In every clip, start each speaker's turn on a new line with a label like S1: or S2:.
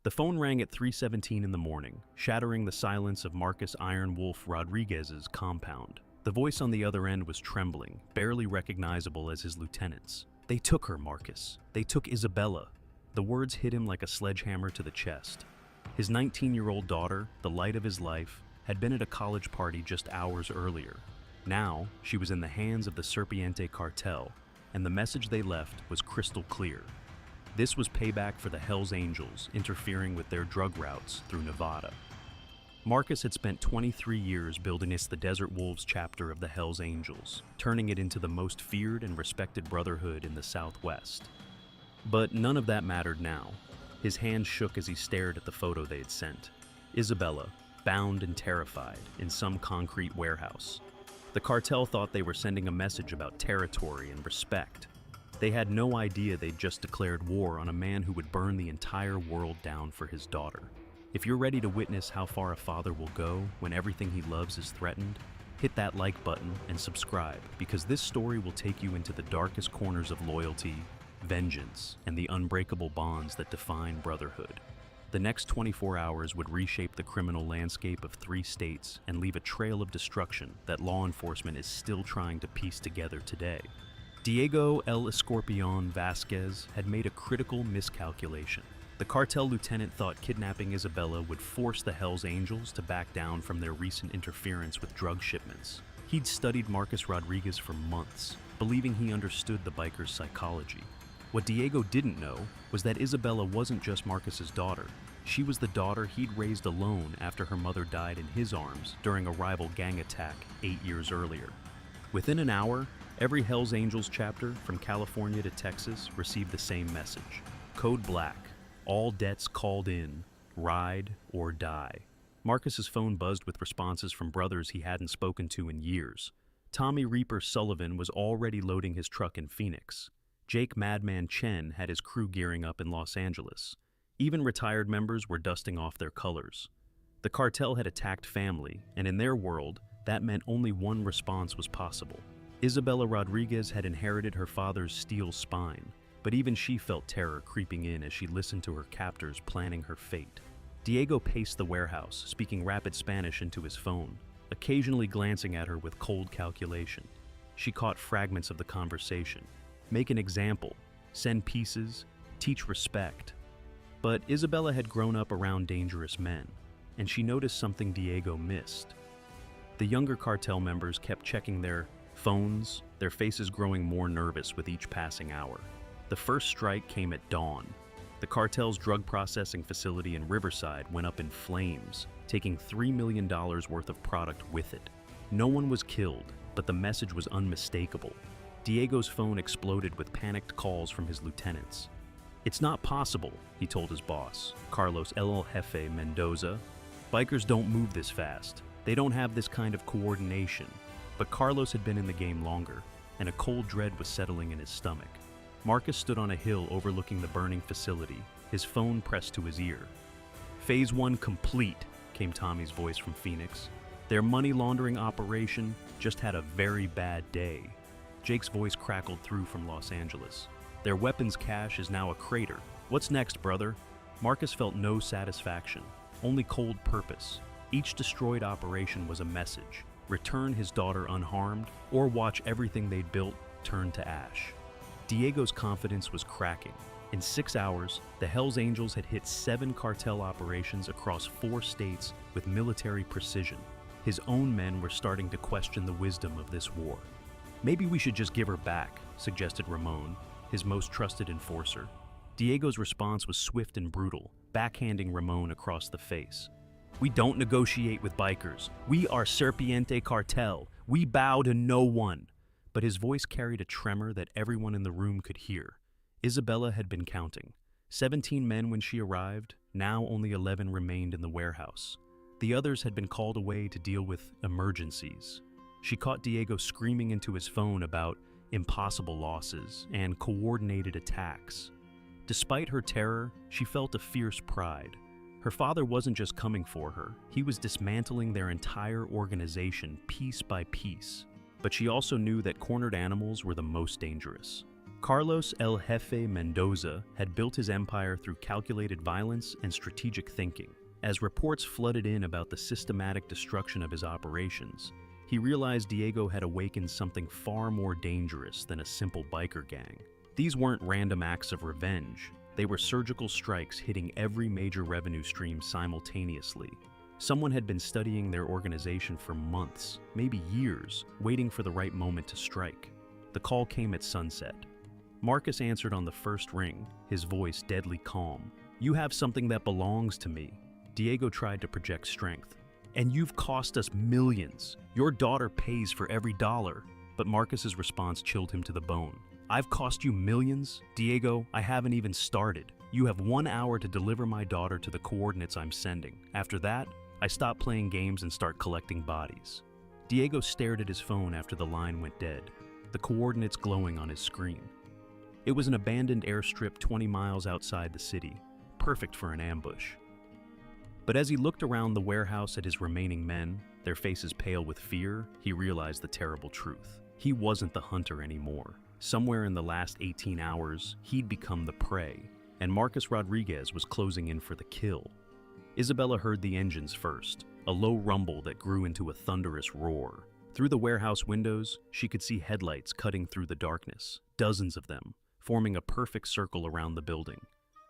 S1: The phone rang at 3:17 in the morning, shattering the silence of Marcus Iron Wolf Rodriguez's compound. The voice on the other end was trembling, barely recognizable as his lieutenant's. "They took her, Marcus. They took Isabella." The words hit him like a sledgehammer to the chest. His 19-year-old daughter, the light of his life, had been at a college party just hours earlier. Now, she was in the hands of the Serpiente Cartel, and the message they left was crystal clear. This was payback for the Hells Angels interfering with their drug routes through Nevada. Marcus had spent 23 years building the Desert Wolves chapter of the Hells Angels, turning it into the most feared and respected brotherhood in the Southwest. But none of that mattered now. His hand shook as he stared at the photo they had sent. Isabella, bound and terrified, in some concrete warehouse. The cartel thought they were sending a message about territory and respect. They had no idea they'd just declared war on a man who would burn the entire world down for his daughter. If you're ready to witness how far a father will go when everything he loves is threatened, hit that like button and subscribe, because this story will take you into the darkest corners of loyalty, vengeance, and the unbreakable bonds that define brotherhood. The next 24 hours would reshape the criminal landscape of 3 states and leave a trail of destruction that law enforcement is still trying to piece together today. Diego El Escorpión Vasquez had made a critical miscalculation. The cartel lieutenant thought kidnapping Isabella would force the Hells Angels to back down from their recent interference with drug shipments. He'd studied Marcus Rodriguez for months, believing he understood the biker's psychology. What Diego didn't know was that Isabella wasn't just Marcus's daughter. She was the daughter he'd raised alone after her mother died in his arms during a rival gang attack 8 years earlier. Within an hour, every Hells Angels chapter from California to Texas received the same message. Code Black. All debts called in. Ride or die. Marcus's phone buzzed with responses from brothers he hadn't spoken to in years. Tommy Reaper Sullivan was already loading his truck in Phoenix. Jake Madman Chen had his crew gearing up in Los Angeles. Even retired members were dusting off their colors. The cartel had attacked family, and in their world, that meant only one response was possible. Isabella Rodriguez had inherited her father's steel spine, but even she felt terror creeping in as she listened to her captors planning her fate. Diego paced the warehouse, speaking rapid Spanish into his phone, occasionally glancing at her with cold calculation. She caught fragments of the conversation. Make an example, send pieces, teach respect. But Isabella had grown up around dangerous men, and she noticed something Diego missed. The younger cartel members kept checking their phones, their faces growing more nervous with each passing hour. The first strike came at dawn. The cartel's drug processing facility in Riverside went up in flames, taking $3 million worth of product with it. No one was killed, but the message was unmistakable. Diego's phone exploded with panicked calls from his lieutenants. "It's not possible," he told his boss, Carlos El Jefe Mendoza. "Bikers don't move this fast. They don't have this kind of coordination." But Carlos had been in the game longer, and a cold dread was settling in his stomach. Marcus stood on a hill overlooking the burning facility, his phone pressed to his ear. "Phase 1 complete," came Tommy's voice from Phoenix. "Their money laundering operation just had a very bad day." Jake's voice crackled through from Los Angeles. "Their weapons cache is now a crater. What's next, brother?" Marcus felt no satisfaction, only cold purpose. Each destroyed operation was a message: return his daughter unharmed, or watch everything they'd built turn to ash. Diego's confidence was cracking. In 6 hours, the Hells Angels had hit 7 cartel operations across 4 states with military precision. His own men were starting to question the wisdom of this war. "Maybe we should just give her back," suggested Ramon, his most trusted enforcer. Diego's response was swift and brutal, backhanding Ramon across the face. "We don't negotiate with bikers. We are Serpiente Cartel. We bow to no one." But his voice carried a tremor that everyone in the room could hear. Isabella had been counting. 17 men when she arrived, now only 11 remained in the warehouse. The others had been called away to deal with emergencies. She caught Diego screaming into his phone about impossible losses and coordinated attacks. Despite her terror, she felt a fierce pride. Her father wasn't just coming for her, he was dismantling their entire organization piece by piece. But she also knew that cornered animals were the most dangerous. Carlos El Jefe Mendoza had built his empire through calculated violence and strategic thinking. As reports flooded in about the systematic destruction of his operations, he realized Diego had awakened something far more dangerous than a simple biker gang. These weren't random acts of revenge. They were surgical strikes hitting every major revenue stream simultaneously. Someone had been studying their organization for months, maybe years, waiting for the right moment to strike. The call came at sunset. Marcus answered on the first ring, his voice deadly calm. "You have something that belongs to me." Diego tried to project strength. "And you've cost us millions. Your daughter pays for every dollar." But Marcus's response chilled him to the bone. "I've cost you millions? Diego, I haven't even started. You have 1 hour to deliver my daughter to the coordinates I'm sending. After that, I stop playing games and start collecting bodies." Diego stared at his phone after the line went dead, the coordinates glowing on his screen. It was an abandoned airstrip 20 miles outside the city, perfect for an ambush. But as he looked around the warehouse at his remaining men, their faces pale with fear, he realized the terrible truth. He wasn't the hunter anymore. Somewhere in the last 18 hours, he'd become the prey, and Marcus Rodriguez was closing in for the kill. Isabella heard the engines first, a low rumble that grew into a thunderous roar. Through the warehouse windows, she could see headlights cutting through the darkness, dozens of them, forming a perfect circle around the building.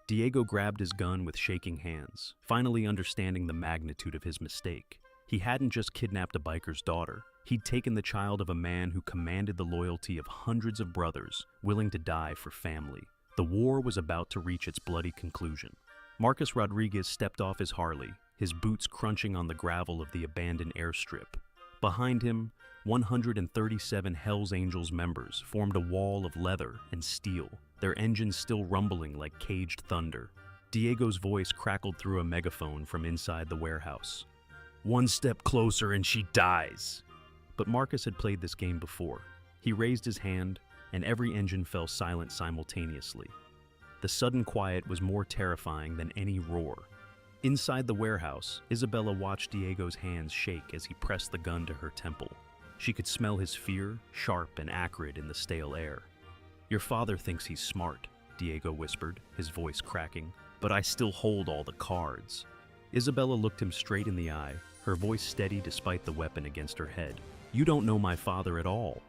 S1: Diego grabbed his gun with shaking hands, finally understanding the magnitude of his mistake. He hadn't just kidnapped a biker's daughter. He'd taken the child of a man who commanded the loyalty of hundreds of brothers, willing to die for family. The war was about to reach its bloody conclusion. Marcus Rodriguez stepped off his Harley, his boots crunching on the gravel of the abandoned airstrip. Behind him, 137 Hells Angels members formed a wall of leather and steel, their engines still rumbling like caged thunder. Diego's voice crackled through a megaphone from inside the warehouse. "One step closer and she dies." But Marcus had played this game before. He raised his hand, and every engine fell silent simultaneously. The sudden quiet was more terrifying than any roar. Inside the warehouse, Isabella watched Diego's hands shake as he pressed the gun to her temple. She could smell his fear, sharp and acrid in the stale air. "Your father thinks he's smart," Diego whispered, his voice cracking, "but I still hold all the cards." Isabella looked him straight in the eye, her voice steady despite the weapon against her head. "You don't know my father at all.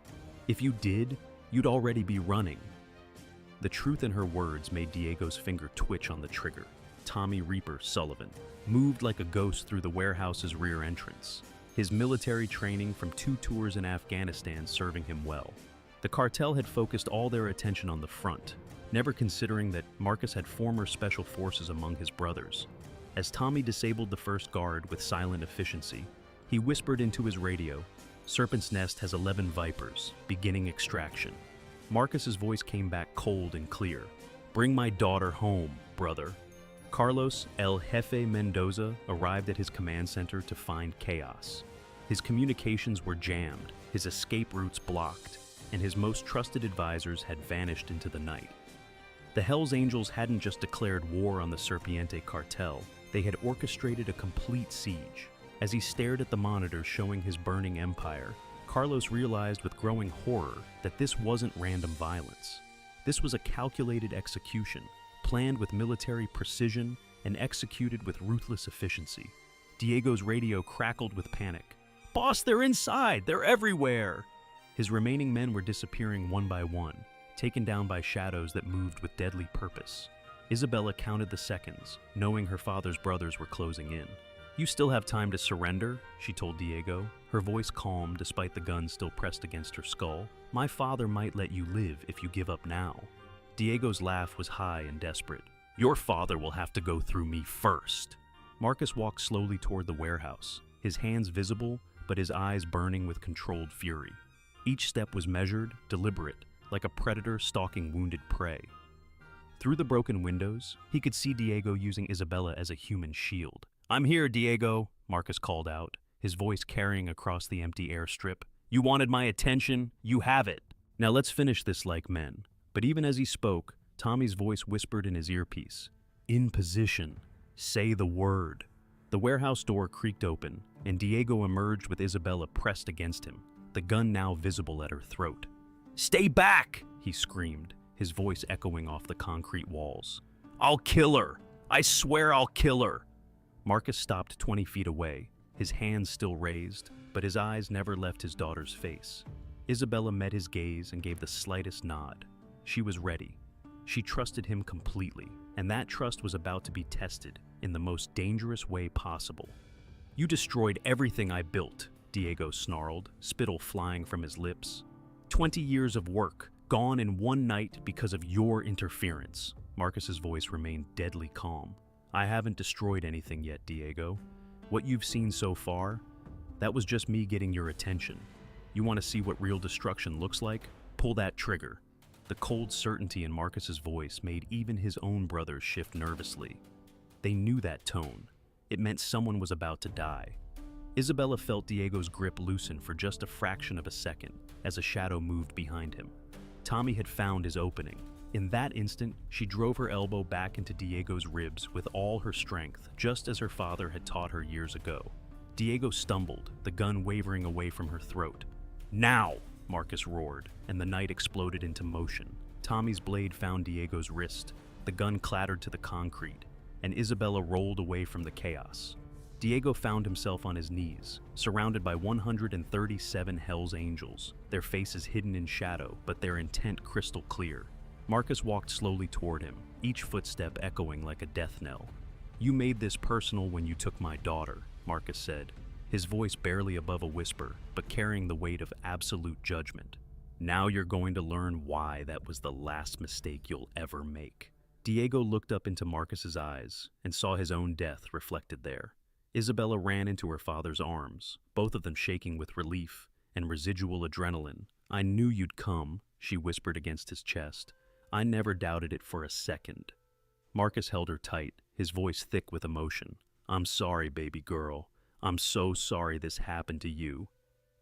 S1: If you did, you'd already be running." The truth in her words made Diego's finger twitch on the trigger. Tommy Reaper Sullivan moved like a ghost through the warehouse's rear entrance, his military training from 2 tours in Afghanistan serving him well. The cartel had focused all their attention on the front, never considering that Marcus had former special forces among his brothers. As Tommy disabled the first guard with silent efficiency, he whispered into his radio, "Serpent's Nest has 11 Vipers, beginning extraction." Marcus's voice came back cold and clear. "Bring my daughter home, brother." Carlos El Jefe Mendoza arrived at his command center to find chaos. His communications were jammed, his escape routes blocked, and his most trusted advisors had vanished into the night. The Hells Angels hadn't just declared war on the Serpiente cartel, they had orchestrated a complete siege. As he stared at the monitors showing his burning empire, Carlos realized with growing horror that this wasn't random violence. This was a calculated execution, planned with military precision and executed with ruthless efficiency. Diego's radio crackled with panic. "Boss, they're inside! They're everywhere!" His remaining men were disappearing one by one, taken down by shadows that moved with deadly purpose. Isabella counted the seconds, knowing her father's brothers were closing in. "You still have time to surrender," she told Diego, her voice calm despite the gun still pressed against her skull. "My father might let you live if you give up now." Diego's laugh was high and desperate. "Your father will have to go through me first." Marcus walked slowly toward the warehouse, his hands visible, but his eyes burning with controlled fury. Each step was measured, deliberate, like a predator stalking wounded prey. Through the broken windows, he could see Diego using Isabella as a human shield. "I'm here, Diego," Marcus called out, his voice carrying across the empty airstrip. "You wanted my attention? You have it. Now let's finish this like men." But even as he spoke, Tommy's voice whispered in his earpiece. "In position. Say the word." The warehouse door creaked open, and Diego emerged with Isabella pressed against him, the gun now visible at her throat. "Stay back!" he screamed, his voice echoing off the concrete walls. "I'll kill her! I swear I'll kill her!" Marcus stopped 20 feet away, his hands still raised, but his eyes never left his daughter's face. Isabella met his gaze and gave the slightest nod. She was ready. She trusted him completely, and that trust was about to be tested in the most dangerous way possible. "You destroyed everything I built," Diego snarled, spittle flying from his lips. 20 years of work, gone in one night because of your interference." Marcus's voice remained deadly calm. "I haven't destroyed anything yet, Diego. What you've seen so far, that was just me getting your attention. You want to see what real destruction looks like? Pull that trigger." The cold certainty in Marcus's voice made even his own brothers shift nervously. They knew that tone. It meant someone was about to die. Isabella felt Diego's grip loosen for just a fraction of a second as a shadow moved behind him. Tommy had found his opening. In that instant, she drove her elbow back into Diego's ribs with all her strength, just as her father had taught her years ago. Diego stumbled, the gun wavering away from her throat. "Now!" Marcus roared, and the night exploded into motion. Tommy's blade found Diego's wrist. The gun clattered to the concrete, and Isabella rolled away from the chaos. Diego found himself on his knees, surrounded by 137 Hell's Angels, their faces hidden in shadow, but their intent crystal clear. Marcus walked slowly toward him, each footstep echoing like a death knell. "You made this personal when you took my daughter," Marcus said, his voice barely above a whisper, but carrying the weight of absolute judgment. "Now you're going to learn why that was the last mistake you'll ever make." Diego looked up into Marcus's eyes and saw his own death reflected there. Isabella ran into her father's arms, both of them shaking with relief and residual adrenaline. "I knew you'd come," she whispered against his chest. "I never doubted it for a second." Marcus held her tight, his voice thick with emotion. "I'm sorry, baby girl. I'm so sorry this happened to you."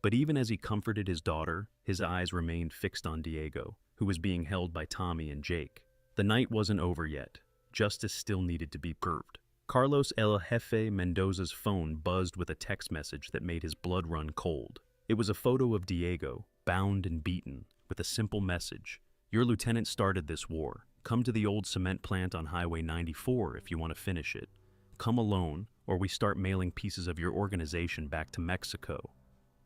S1: But even as he comforted his daughter, his eyes remained fixed on Diego, who was being held by Tommy and Jake. The night wasn't over yet. Justice still needed to be served. Carlos El Jefe Mendoza's phone buzzed with a text message that made his blood run cold. It was a photo of Diego, bound and beaten, with a simple message. "Your lieutenant started this war. Come to the old cement plant on Highway 94 if you want to finish it. Come alone, or we start mailing pieces of your organization back to Mexico."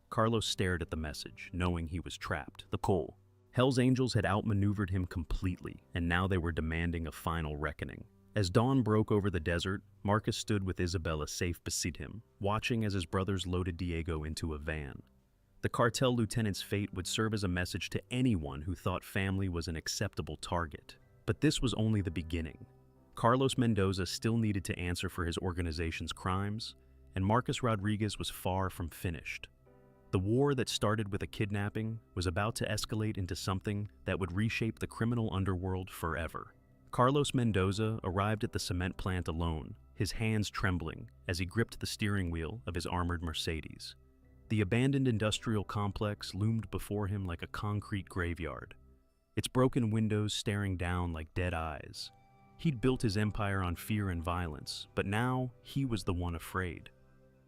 S1: Carlos stared at the message, knowing he was trapped. The coal. Hell's Angels had outmaneuvered him completely, and now they were demanding a final reckoning. As dawn broke over the desert, Marcus stood with Isabella safe beside him, watching as his brothers loaded Diego into a van. The cartel lieutenant's fate would serve as a message to anyone who thought family was an acceptable target. But this was only the beginning. Carlos Mendoza still needed to answer for his organization's crimes, and Marcus Rodriguez was far from finished. The war that started with a kidnapping was about to escalate into something that would reshape the criminal underworld forever. Carlos Mendoza arrived at the cement plant alone, his hands trembling as he gripped the steering wheel of his armored Mercedes. The abandoned industrial complex loomed before him like a concrete graveyard, its broken windows staring down like dead eyes. He'd built his empire on fear and violence, but now he was the one afraid.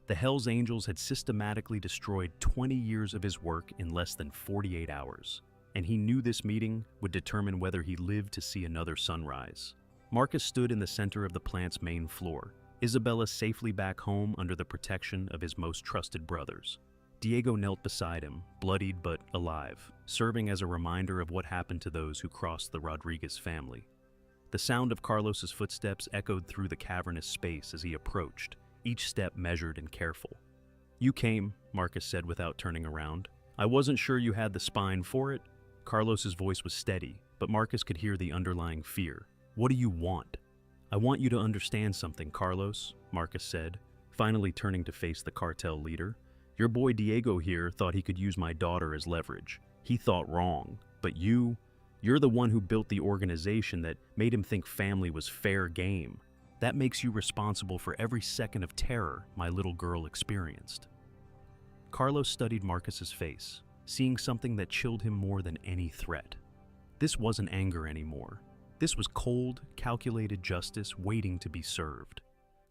S1: The Hell's Angels had systematically destroyed 20 years of his work in less than 48 hours, and he knew this meeting would determine whether he lived to see another sunrise. Marcus stood in the center of the plant's main floor, Isabella safely back home under the protection of his most trusted brothers. Diego knelt beside him, bloodied but alive, serving as a reminder of what happened to those who crossed the Rodriguez family. The sound of Carlos's footsteps echoed through the cavernous space as he approached, each step measured and careful. "You came," Marcus said without turning around. "I wasn't sure you had the spine for it." Carlos's voice was steady, but Marcus could hear the underlying fear. "What do you want?" "I want you to understand something, Carlos," Marcus said, finally turning to face the cartel leader. "Your boy Diego here thought he could use my daughter as leverage. He thought wrong, but you're the one who built the organization that made him think family was fair game. That makes you responsible for every second of terror my little girl experienced." Carlos studied Marcus's face, seeing something that chilled him more than any threat. This wasn't anger anymore. This was cold, calculated justice waiting to be served.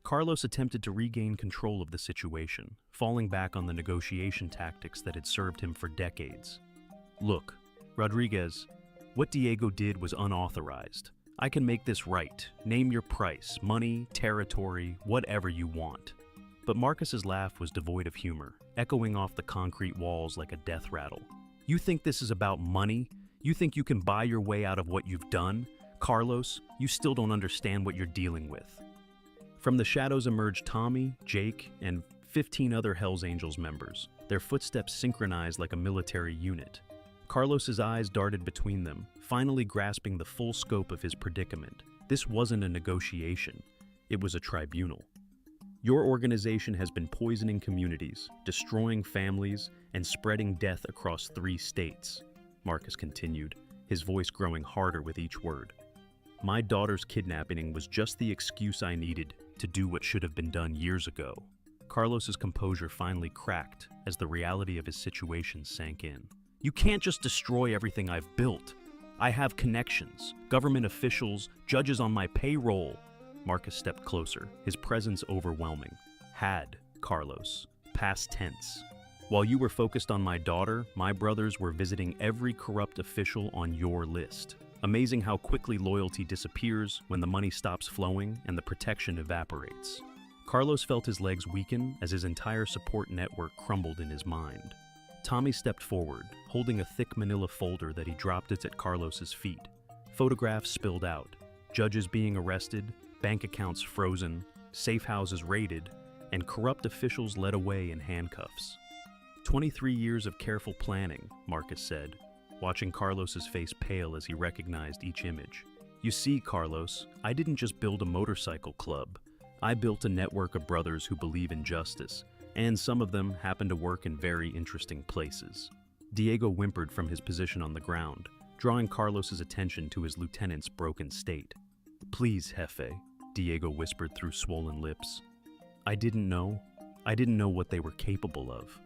S1: Carlos attempted to regain control of the situation, falling back on the negotiation tactics that had served him for decades. "Look, Rodriguez, What Diego did was unauthorized. I can make this right. Name your price, money, territory, whatever you want. But Marcus's laugh was devoid of humor, echoing off the concrete walls like a death rattle. You think this is about money? You think you can buy your way out of what you've done? Carlos, you still don't understand what you're dealing with. From the shadows emerged Tommy, Jake, and 15 other Hells Angels members, their footsteps synchronized like a military unit. Carlos's eyes darted between them, finally grasping the full scope of his predicament. This wasn't a negotiation, it was a tribunal. Your organization has been poisoning communities, destroying families, and spreading death across 3 states, Marcus continued, his voice growing harder with each word. My daughter's kidnapping was just the excuse I needed to do what should have been done years ago. Carlos's composure finally cracked as the reality of his situation sank in. You can't just destroy everything I've built. I have connections, government officials, judges on my payroll. Marcus stepped closer, his presence overwhelming. Had, Carlos. Past tense. While you were focused on my daughter, my brothers were visiting every corrupt official on your list. Amazing how quickly loyalty disappears when the money stops flowing and the protection evaporates. Carlos felt his legs weaken as his entire support network crumbled in his mind. Tommy stepped forward, holding a thick manila folder that he dropped at Carlos's feet. Photographs spilled out, judges being arrested, bank accounts frozen, safe houses raided, and corrupt officials led away in handcuffs. 23 years of careful planning, Marcus said, watching Carlos's face pale as he recognized each image. You see, Carlos, I didn't just build a motorcycle club. I built a network of brothers who believe in justice, and some of them happen to work in very interesting places. Diego whimpered from his position on the ground, drawing Carlos's attention to his lieutenant's broken state. Please, Jefe, Diego whispered through swollen lips. I didn't know what they were capable of.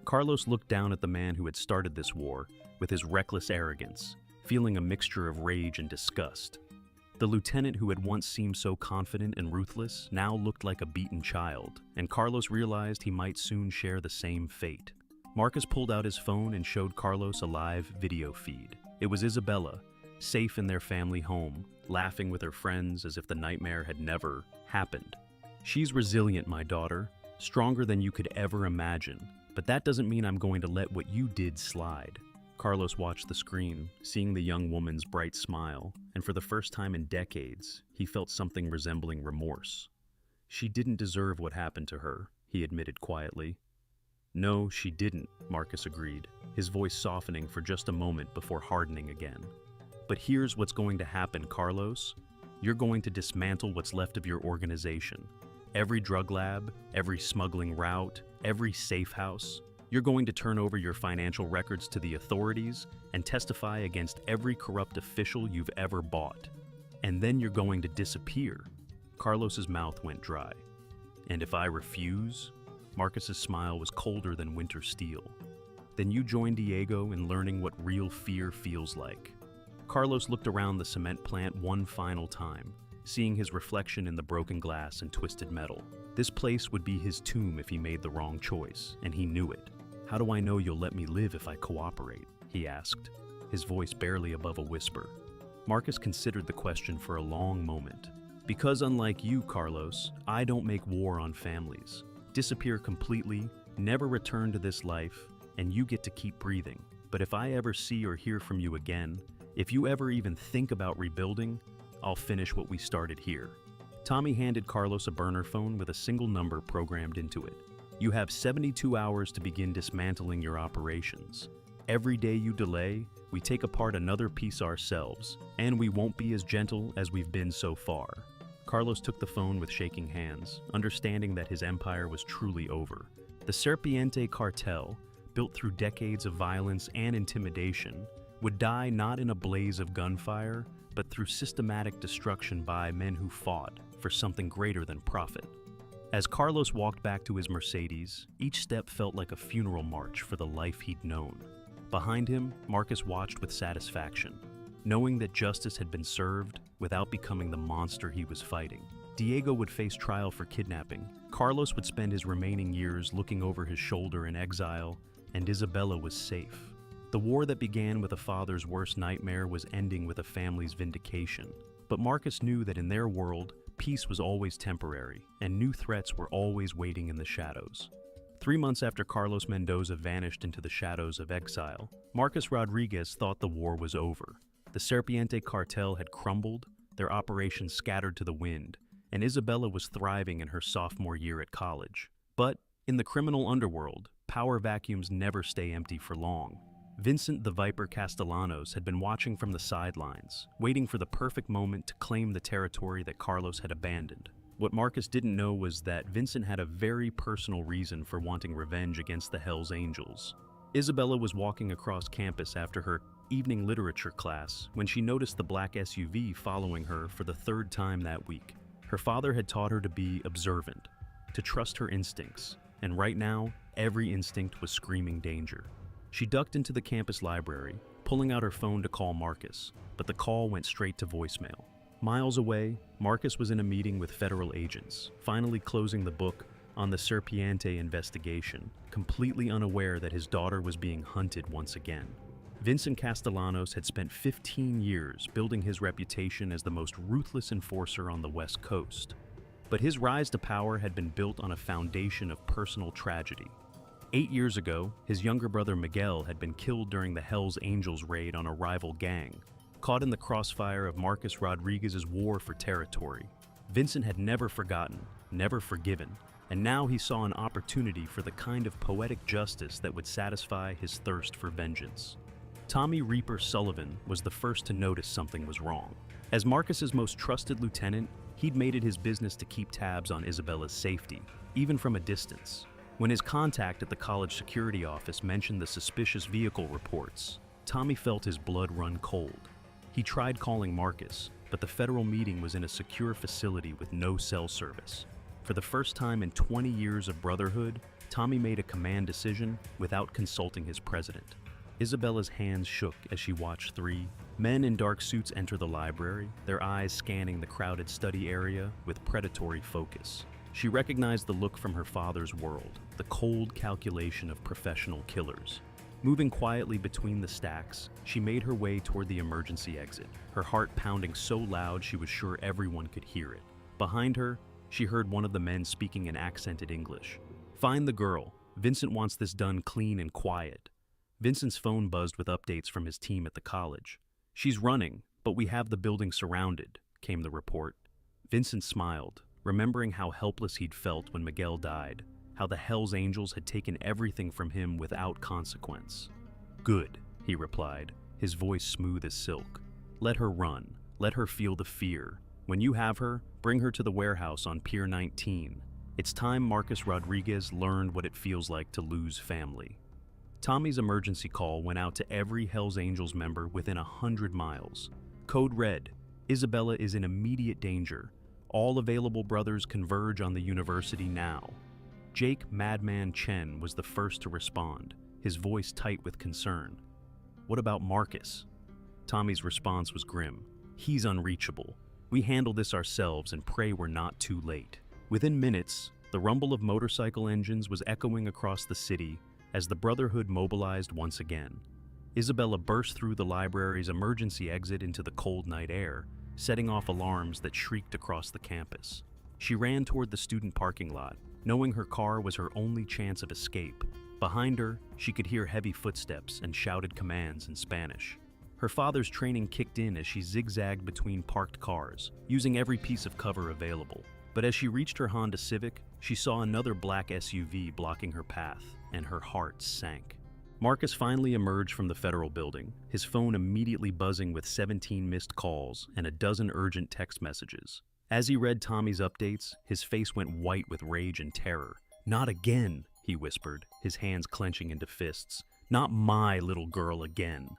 S1: Carlos looked down at the man who had started this war with his reckless arrogance, feeling a mixture of rage and disgust. The lieutenant who had once seemed so confident and ruthless now looked like a beaten child, and Carlos realized he might soon share the same fate. Marcus pulled out his phone and showed Carlos a live video feed. It was Isabella, safe in their family home, laughing with her friends as if the nightmare had never happened. She's resilient, my daughter, stronger than you could ever imagine, but that doesn't mean I'm going to let what you did slide. Carlos watched the screen, seeing the young woman's bright smile, and for the first time in decades, he felt something resembling remorse. She didn't deserve what happened to her, he admitted quietly. No, she didn't, Marcus agreed, his voice softening for just a moment before hardening again. But here's what's going to happen, Carlos. You're going to dismantle what's left of your organization. Every drug lab, every smuggling route, every safe house. You're going to turn over your financial records to the authorities and testify against every corrupt official you've ever bought. And then you're going to disappear. Carlos's mouth went dry. And if I refuse? Marcus's smile was colder than winter steel. Then you join Diego in learning what real fear feels like. Carlos looked around the cement plant one final time, seeing his reflection in the broken glass and twisted metal. This place would be his tomb if he made the wrong choice, and he knew it. How do I know you'll let me live if I cooperate? He asked, his voice barely above a whisper. Marcus considered the question for a long moment. Because unlike you, Carlos, I don't make war on families. Disappear completely, never return to this life, and you get to keep breathing. But if I ever see or hear from you again, if you ever even think about rebuilding, I'll finish what we started here. Tommy handed Carlos a burner phone with a single number programmed into it. You have 72 hours to begin dismantling your operations. Every day you delay, we take apart another piece ourselves, and we won't be as gentle as we've been so far. Carlos took the phone with shaking hands, understanding that his empire was truly over. The Serpiente Cartel, built through decades of violence and intimidation, would die not in a blaze of gunfire, but through systematic destruction by men who fought for something greater than profit. As Carlos walked back to his Mercedes, each step felt like a funeral march for the life he'd known. Behind him, Marcus watched with satisfaction, knowing that justice had been served without becoming the monster he was fighting. Diego would face trial for kidnapping, Carlos would spend his remaining years looking over his shoulder in exile, and Isabella was safe. The war that began with a father's worst nightmare was ending with a family's vindication. But Marcus knew that in their world, peace was always temporary, and new threats were always waiting in the shadows. 3 months after Carlos Mendoza vanished into the shadows of exile, Marcus Rodriguez thought the war was over. The Serpiente cartel had crumbled, their operations scattered to the wind, and Isabella was thriving in her sophomore year at college. But in the criminal underworld, power vacuums never stay empty for long. Vincent the Viper Castellanos had been watching from the sidelines, waiting for the perfect moment to claim the territory that Carlos had abandoned. What Marcus didn't know was that Vincent had a very personal reason for wanting revenge against the Hells Angels. Isabella was walking across campus after her evening literature class when she noticed the black SUV following her for the 3rd time that week. Her father had taught her to be observant, to trust her instincts, and right now, every instinct was screaming danger. She ducked into the campus library, pulling out her phone to call Marcus, but the call went straight to voicemail. Miles away, Marcus was in a meeting with federal agents, finally closing the book on the Serpiente investigation, completely unaware that his daughter was being hunted once again. Vincent Castellanos had spent 15 years building his reputation as the most ruthless enforcer on the West Coast. But his rise to power had been built on a foundation of personal tragedy. 8 years ago, his younger brother Miguel had been killed during the Hells Angels raid on a rival gang, caught in the crossfire of Marcus Rodriguez's war for territory. Vincent had never forgotten, never forgiven, and now he saw an opportunity for the kind of poetic justice that would satisfy his thirst for vengeance. Tommy Reaper Sullivan was the first to notice something was wrong. As Marcus's most trusted lieutenant, he'd made it his business to keep tabs on Isabella's safety, even from a distance. When his contact at the college security office mentioned the suspicious vehicle reports, Tommy felt his blood run cold. He tried calling Marcus, but the federal meeting was in a secure facility with no cell service. For the first time in 20 years of brotherhood, Tommy made a command decision without consulting his president. Isabella's hands shook as she watched 3 men in dark suits enter the library, their eyes scanning the crowded study area with predatory focus. She recognized the look from her father's world, the cold calculation of professional killers. Moving quietly between the stacks, she made her way toward the emergency exit, her heart pounding so loud she was sure everyone could hear it. Behind her, she heard one of the men speaking in accented English. "Find the girl. Vincent wants this done clean and quiet." Vincent's phone buzzed with updates from his team at the college. "She's running, but we have the building surrounded," came the report. Vincent smiled, remembering how helpless he'd felt when Miguel died, how the Hells Angels had taken everything from him without consequence. "Good," he replied, his voice smooth as silk. "Let her run. Let her feel the fear. When you have her, bring her to the warehouse on Pier 19. It's time Marcus Rodriguez learned what it feels like to lose family." Tommy's emergency call went out to every Hells Angels member within 100 miles. Code Red, Isabella is in immediate danger. All available brothers converge on the university now. Jake Madman Chen was the first to respond, his voice tight with concern. "What about Marcus?" Tommy's response was grim. "He's unreachable. We handle this ourselves and pray we're not too late." Within minutes, the rumble of motorcycle engines was echoing across the city as the Brotherhood mobilized once again. Isabella burst through the library's emergency exit into the cold night air, setting off alarms that shrieked across the campus. She ran toward the student parking lot, knowing her car was her only chance of escape. Behind her, she could hear heavy footsteps and shouted commands in Spanish. Her father's training kicked in as she zigzagged between parked cars, using every piece of cover available. But as she reached her Honda Civic, she saw another black SUV blocking her path, and her heart sank. Marcus finally emerged from the federal building, his phone immediately buzzing with 17 missed calls and a dozen urgent text messages. As he read Tommy's updates, his face went white with rage and terror. "Not again," he whispered, his hands clenching into fists. "Not my little girl again."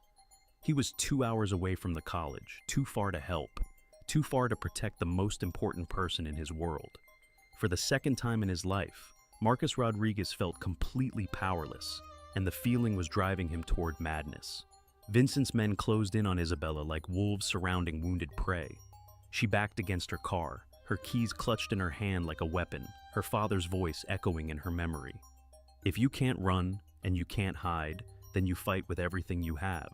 S1: He was 2 hours away from the college, too far to help, too far to protect the most important person in his world. For the second time in his life, Marcus Rodriguez felt completely powerless, and the feeling was driving him toward madness. Vincent's men closed in on Isabella like wolves surrounding wounded prey. She backed against her car, her keys clutched in her hand like a weapon, her father's voice echoing in her memory. "If you can't run and you can't hide, then you fight with everything you have.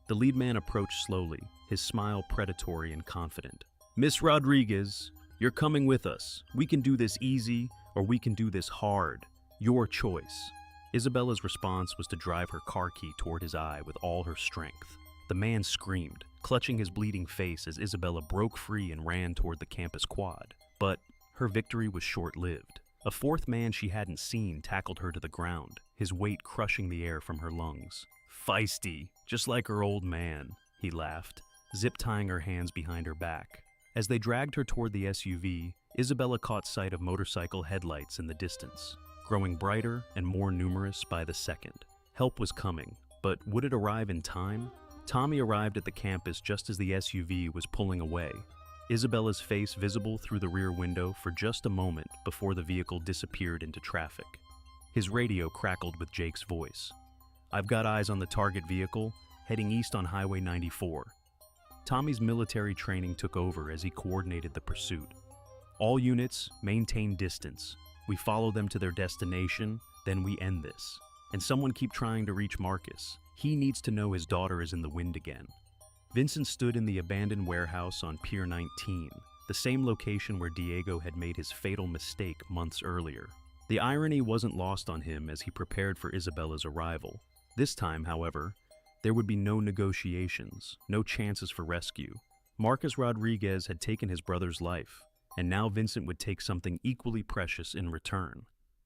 S1: The lead man approached slowly, his smile predatory and confident. Miss Rodriguez, you're coming with us. We can do this easy, or we can do this hard. Your choice. Isabella's response was to drive her car key toward his eye with all her strength. The man screamed, clutching his bleeding face as Isabella broke free and ran toward the campus quad. But her victory was short-lived. A fourth man she hadn't seen tackled her to the ground, his weight crushing the air from her lungs. Feisty, just like her old man, he laughed, zip-tying her hands behind her back. As they dragged her toward the SUV, Isabella caught sight of motorcycle headlights in the distance, growing brighter and more numerous by the second. Help was coming, but would it arrive in time? Tommy arrived at the campus just as the SUV was pulling away, Isabella's face visible through the rear window for just a moment before the vehicle disappeared into traffic. His radio crackled with Jake's voice. I've got eyes on the target vehicle, heading east on Highway 94. Tommy's military training took over as he coordinated the pursuit. All units, maintain distance. We follow them to their destination, then we end this. And someone keep trying to reach Marcus. He needs to know his daughter is in the wind again. Vincent stood in the abandoned warehouse on Pier 19, the same location where Diego had made his fatal mistake months earlier. The irony wasn't lost on him as he prepared for Isabella's arrival. This time, however, there would be no negotiations, no chances for rescue. Marcus Rodriguez had taken his brother's life, and now Vincent would take something equally precious in return.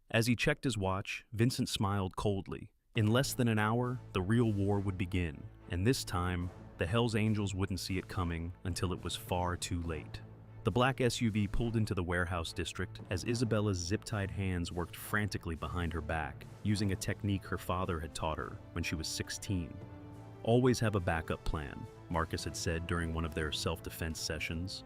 S1: As he checked his watch, Vincent smiled coldly. In less than an hour, the real war would begin, and this time, the Hells Angels wouldn't see it coming until it was far too late. The black SUV pulled into the warehouse district as Isabella's zip-tied hands worked frantically behind her back, using a technique her father had taught her when she was 16. Always have a backup plan, Marcus had said during one of their self-defense sessions.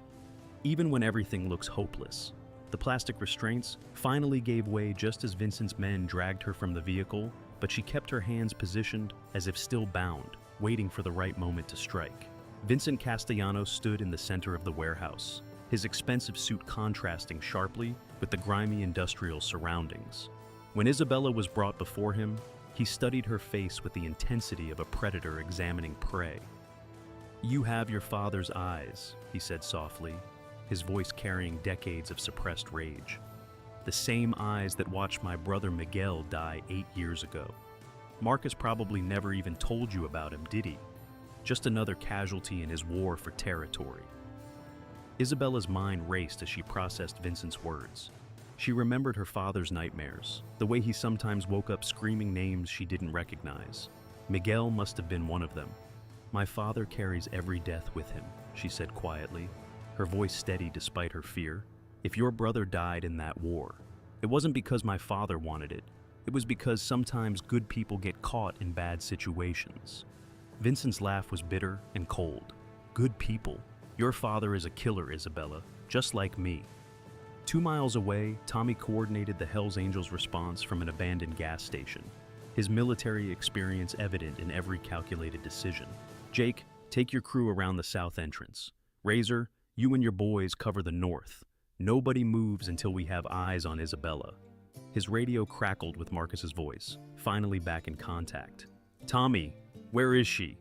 S1: Even when everything looks hopeless, the plastic restraints finally gave way just as Vincent's men dragged her from the vehicle, but she kept her hands positioned as if still bound, waiting for the right moment to strike. Vincent Castellanos stood in the center of the warehouse, his expensive suit contrasting sharply with the grimy industrial surroundings. When Isabella was brought before him, he studied her face with the intensity of a predator examining prey. "You have your father's eyes," he said softly, his voice carrying decades of suppressed rage. "The same eyes that watched my brother Miguel die 8 years ago. Marcus probably never even told you about him, did he? Just another casualty in his war for territory." Isabella's mind raced as she processed Vincent's words. She remembered her father's nightmares, the way he sometimes woke up screaming names she didn't recognize. Miguel must have been one of them. "My father carries every death with him," she said quietly, her voice steady despite her fear. "If your brother died in that war, it wasn't because my father wanted it. It was because sometimes good people get caught in bad situations." Vincent's laugh was bitter and cold. "Good people? Your father is a killer, Isabella, just like me." 2 miles away, Tommy coordinated the Hells Angels' response from an abandoned gas station, his military experience evident in every calculated decision. "Jake, take your crew around the south entrance. Razor, you and your boys cover the north. Nobody moves until we have eyes on Isabella." His radio crackled with Marcus's voice, finally back in contact. "Tommy, where is she?"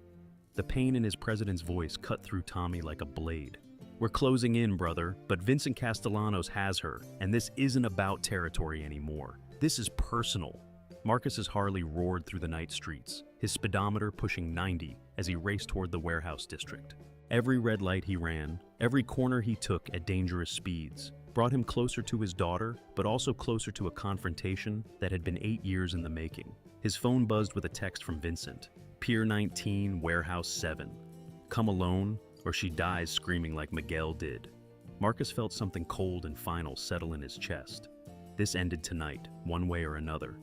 S1: The pain in his president's voice cut through Tommy like a blade. "We're closing in, brother, but Vincent Castellanos has her, and this isn't about territory anymore. This is personal." Marcus's Harley roared through the night streets, his speedometer pushing 90 as he raced toward the warehouse district. Every red light he ran, every corner he took at dangerous speeds, brought him closer to his daughter, but also closer to a confrontation that had been 8 years in the making. His phone buzzed with a text from Vincent. "Pier 19, Warehouse 7. Come alone, or she dies screaming like Miguel did." Marcus felt something cold and final settle in his chest. This ended tonight, one way or another.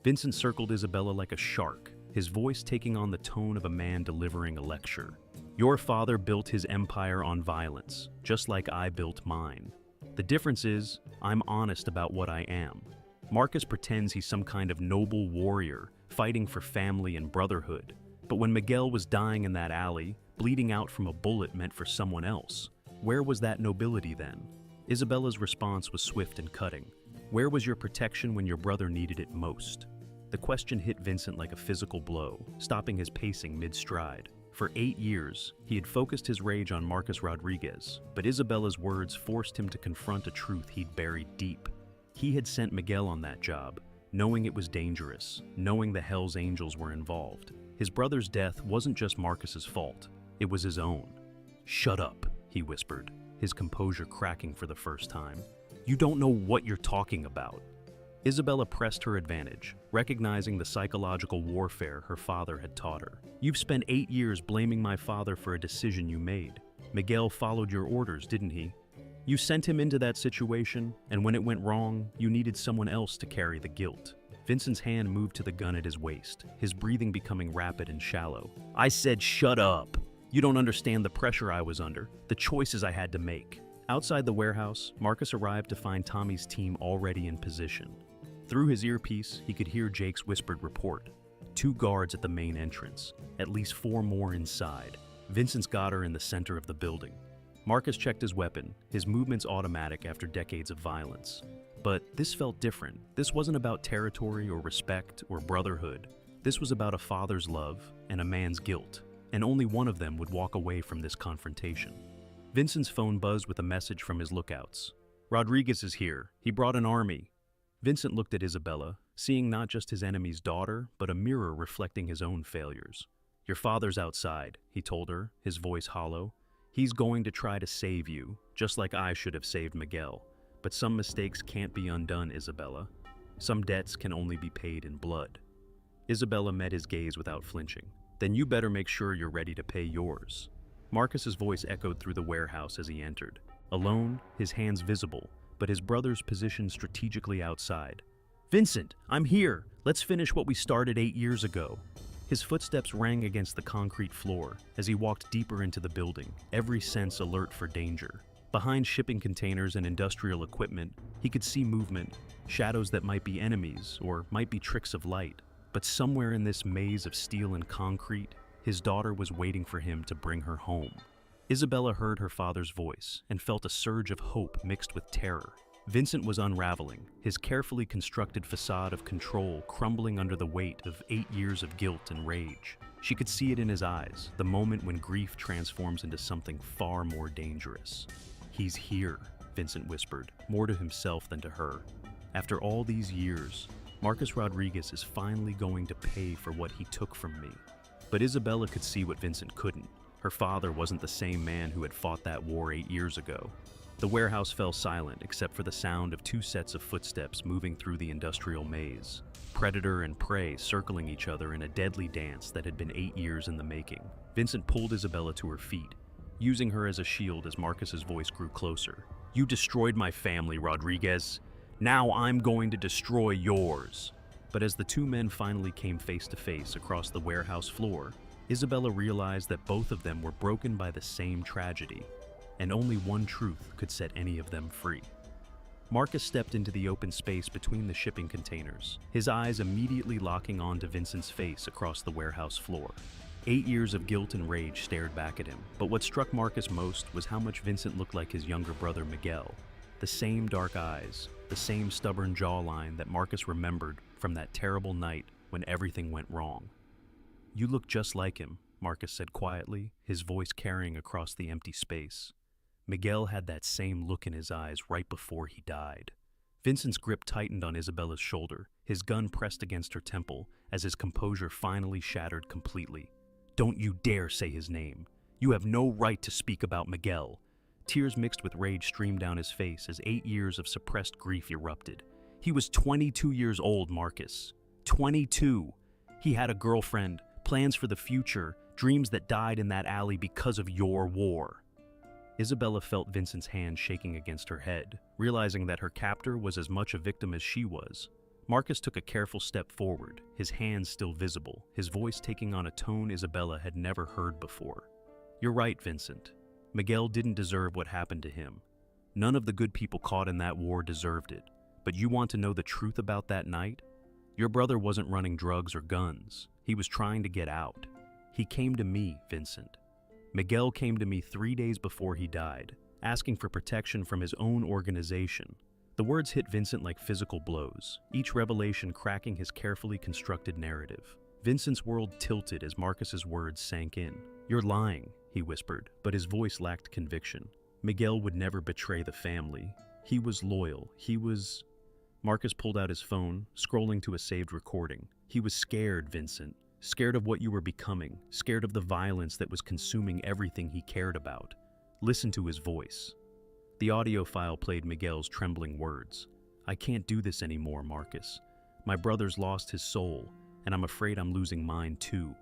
S1: Vincent circled Isabella like a shark, his voice taking on the tone of a man delivering a lecture. "Your father built his empire on violence, just like I built mine. The difference is, I'm honest about what I am. Marcus pretends he's some kind of noble warrior, fighting for family and brotherhood. But when Miguel was dying in that alley, bleeding out from a bullet meant for someone else, where was that nobility then?" Isabella's response was swift and cutting. "Where was your protection when your brother needed it most?" The question hit Vincent like a physical blow, stopping his pacing mid-stride. For 8 years, he had focused his rage on Marcus Rodriguez, but Isabella's words forced him to confront a truth he'd buried deep. He had sent Miguel on that job, knowing it was dangerous, knowing the Hell's Angels were involved. His brother's death wasn't just Marcus's fault, it was his own. "Shut up," he whispered, his composure cracking for the first time. "You don't know what you're talking about." Isabella pressed her advantage, recognizing the psychological warfare her father had taught her. "You've spent 8 years blaming my father for a decision you made. Miguel followed your orders, didn't he? You sent him into that situation, and when it went wrong, you needed someone else to carry the guilt." Vincent's hand moved to the gun at his waist, his breathing becoming rapid and shallow. "I said shut up! You don't understand the pressure I was under, the choices I had to make." Outside the warehouse, Marcus arrived to find Tommy's team already in position. Through his earpiece, he could hear Jake's whispered report. 2 guards at the main entrance, at least 4 more inside. Vincent's got her in the center of the building. Marcus checked his weapon, his movements automatic after decades of violence. But this felt different. This wasn't about territory or respect or brotherhood. This was about a father's love and a man's guilt, and only one of them would walk away from this confrontation. Vincent's phone buzzed with a message from his lookouts. "Rodriguez is here. He brought an army." Vincent looked at Isabella, seeing not just his enemy's daughter, but a mirror reflecting his own failures. "Your father's outside," he told her, his voice hollow. "He's going to try to save you, just like I should have saved Miguel. But some mistakes can't be undone, Isabella. Some debts can only be paid in blood." Isabella met his gaze without flinching. "Then you better make sure you're ready to pay yours." Marcus's voice echoed through the warehouse as he entered. Alone, his hands visible, but his brother's positioned strategically outside. "Vincent, I'm here! Let's finish what we started 8 years ago." His footsteps rang against the concrete floor as he walked deeper into the building, every sense alert for danger. Behind shipping containers and industrial equipment, he could see movement, shadows that might be enemies or might be tricks of light. But somewhere in this maze of steel and concrete, his daughter was waiting for him to bring her home. Isabella heard her father's voice and felt a surge of hope mixed with terror. Vincent was unraveling, his carefully constructed facade of control crumbling under the weight of 8 years of guilt and rage. She could see it in his eyes, the moment when grief transforms into something far more dangerous. "He's here," Vincent whispered, more to himself than to her. "After all these years, Marcus Rodriguez is finally going to pay for what he took from me." But Isabella could see what Vincent couldn't. Her father wasn't the same man who had fought that war 8 years ago. The warehouse fell silent except for the sound of 2 sets of footsteps moving through the industrial maze. Predator and prey circling each other in a deadly dance that had been 8 years in the making. Vincent pulled Isabella to her feet, using her as a shield as Marcus's voice grew closer. "You destroyed my family, Rodriguez. Now I'm going to destroy yours." But as the 2 men finally came face to face across the warehouse floor, Isabella realized that both of them were broken by the same tragedy, and only one truth could set any of them free. Marcus stepped into the open space between the shipping containers, his eyes immediately locking onto Vincent's face across the warehouse floor. 8 years of guilt and rage stared back at him, but what struck Marcus most was how much Vincent looked like his younger brother Miguel. The same dark eyes, the same stubborn jawline that Marcus remembered from that terrible night when everything went wrong. "You look just like him," Marcus said quietly, his voice carrying across the empty space. Miguel had that same look in his eyes right before he died. Vincent's grip tightened on Isabella's shoulder, his gun pressed against her temple as his composure finally shattered completely. "Don't you dare say his name. You have no right to speak about Miguel." Tears mixed with rage streamed down his face as 8 years of suppressed grief erupted. "He was 22 years old, Marcus. 22. He had a girlfriend, plans for the future, dreams that died in that alley because of your war." Isabella felt Vincent's hand shaking against her head, realizing that her captor was as much a victim as she was. Marcus took a careful step forward, his hands still visible, his voice taking on a tone Isabella had never heard before. "You're right, Vincent. Miguel didn't deserve what happened to him. None of the good people caught in that war deserved it. But you want to know the truth about that night? Your brother wasn't running drugs or guns. He was trying to get out. He came to me, Vincent. Miguel came to me 3 days before he died, asking for protection from his own organization. The words hit Vincent like physical blows, each revelation cracking his carefully constructed narrative. Vincent's world tilted as Marcus's words sank in. "You're lying," he whispered, but his voice lacked conviction. Miguel would never betray the family. He was loyal. Marcus pulled out his phone, scrolling to a saved recording. He was scared, Vincent. Scared of what you were becoming. Scared of the violence that was consuming everything he cared about. Listen to his voice. The audio file played Miguel's trembling words. "I can't do this anymore, Marcus. My brother's lost his soul, and I'm afraid I'm losing mine too."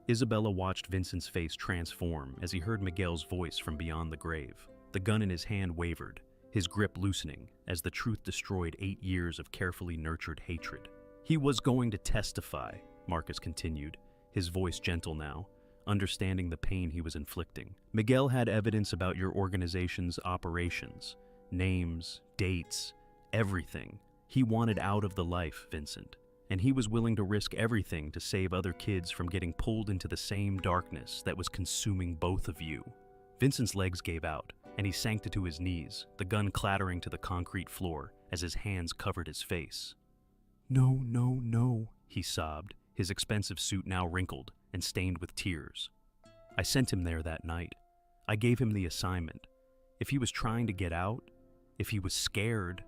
S1: Isabella watched Vincent's face transform as he heard Miguel's voice from beyond the grave. The gun in his hand wavered, his grip loosening as the truth destroyed 8 years of carefully nurtured hatred. "He was going to testify," Marcus continued, his voice gentle now, understanding the pain he was inflicting. "Miguel had evidence about your organization's operations, names, dates, everything. He wanted out of the life, Vincent, and he was willing to risk everything to save other kids from getting pulled into the same darkness that was consuming both of you." Vincent's legs gave out, and he sank to his knees, the gun clattering to the concrete floor as his hands covered his face. "No, no, no," he sobbed, his expensive suit now wrinkled and stained with tears. "I sent him there that night. I gave him the assignment. If he was trying to get out, if he was scared..."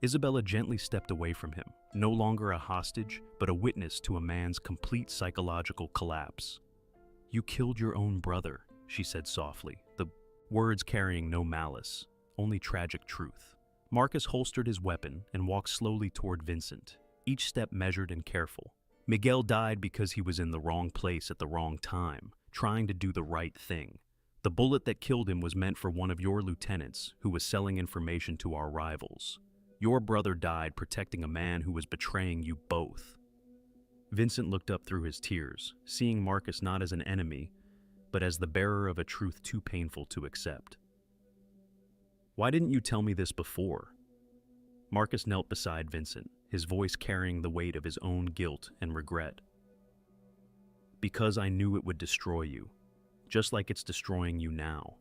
S1: Isabella gently stepped away from him, no longer a hostage, but a witness to a man's complete psychological collapse. "You killed your own brother," she said softly, the words carrying no malice, only tragic truth. Marcus holstered his weapon and walked slowly toward Vincent, each step measured and careful. Miguel died because he was in the wrong place at the wrong time, trying to do the right thing. The bullet that killed him was meant for one of your lieutenants who was selling information to our rivals. Your brother died protecting a man who was betraying you both. Vincent looked up through his tears, seeing Marcus not as an enemy, but as the bearer of a truth too painful to accept. "Why didn't you tell me this before?" Marcus knelt beside Vincent, his voice carrying the weight of his own guilt and regret. "Because I knew it would destroy you, just like it's destroying you now.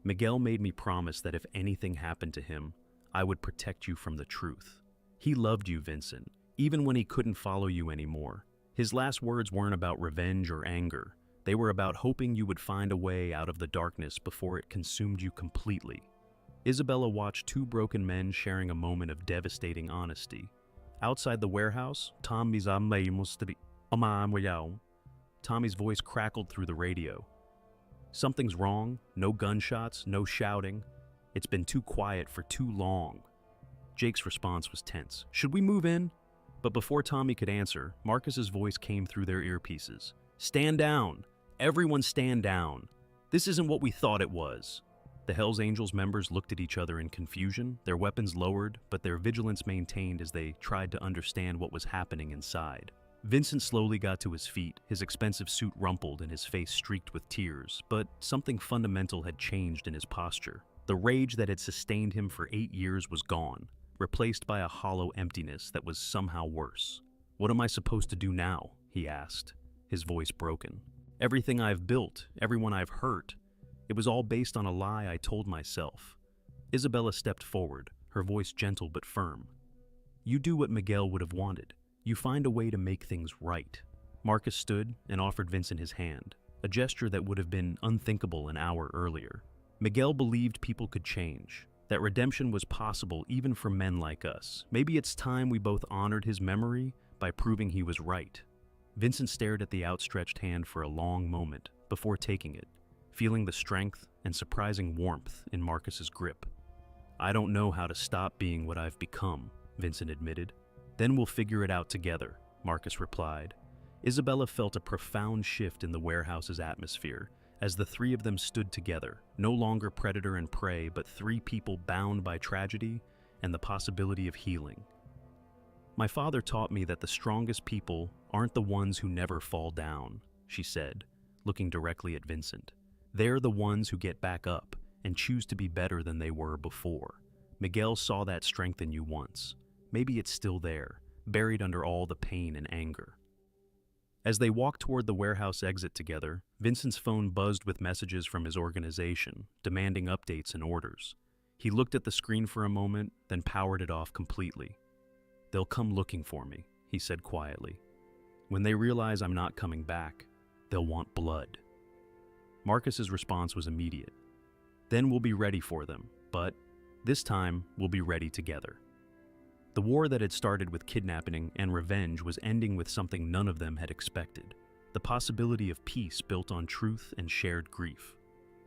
S1: Miguel made me promise that if anything happened to him, I would protect you from the truth. He loved you, Vincent, even when he couldn't follow you anymore. His last words weren't about revenge or anger. They were about hoping you would find a way out of the darkness before it consumed you completely." Isabella watched two broken men sharing a moment of devastating honesty. Outside the warehouse, Tommy's voice crackled through the radio. "Something's wrong, no gunshots, no shouting. It's been too quiet for too long." Jake's response was tense. "Should we move in?" But before Tommy could answer, Marcus's voice came through their earpieces. "Stand down! Everyone stand down! This isn't what we thought it was." The Hells Angels members looked at each other in confusion, their weapons lowered, but their vigilance maintained as they tried to understand what was happening inside. Vincent slowly got to his feet, his expensive suit rumpled and his face streaked with tears, but something fundamental had changed in his posture. The rage that had sustained him for 8 years was gone, replaced by a hollow emptiness that was somehow worse. "What am I supposed to do now?" he asked, his voice broken. "Everything I've built, everyone I've hurt, it was all based on a lie I told myself." Isabella stepped forward, her voice gentle but firm. "You do what Miguel would have wanted. You find a way to make things right." Marcus stood and offered Vincent his hand, a gesture that would have been unthinkable an hour earlier. Miguel believed people could change, that redemption was possible even for men like us. Maybe it's time we both honored his memory by proving he was right. Vincent stared at the outstretched hand for a long moment before taking it, feeling the strength and surprising warmth in Marcus's grip. "I don't know how to stop being what I've become," Vincent admitted. "Then we'll figure it out together," Marcus replied. Isabella felt a profound shift in the warehouse's atmosphere as the three of them stood together, no longer predator and prey, but three people bound by tragedy and the possibility of healing. "My father taught me that the strongest people aren't the ones who never fall down," she said, looking directly at Vincent. "They're the ones who get back up and choose to be better than they were before. Miguel saw that strength in you once. Maybe it's still there, buried under all the pain and anger." As they walked toward the warehouse exit together, Vincent's phone buzzed with messages from his organization, demanding updates and orders. He looked at the screen for a moment, then powered it off completely. "They'll come looking for me," he said quietly. "When they realize I'm not coming back, they'll want blood." Marcus's response was immediate. "Then we'll be ready for them, but this time we'll be ready together." The war that had started with kidnapping and revenge was ending with something none of them had expected: the possibility of peace built on truth and shared grief.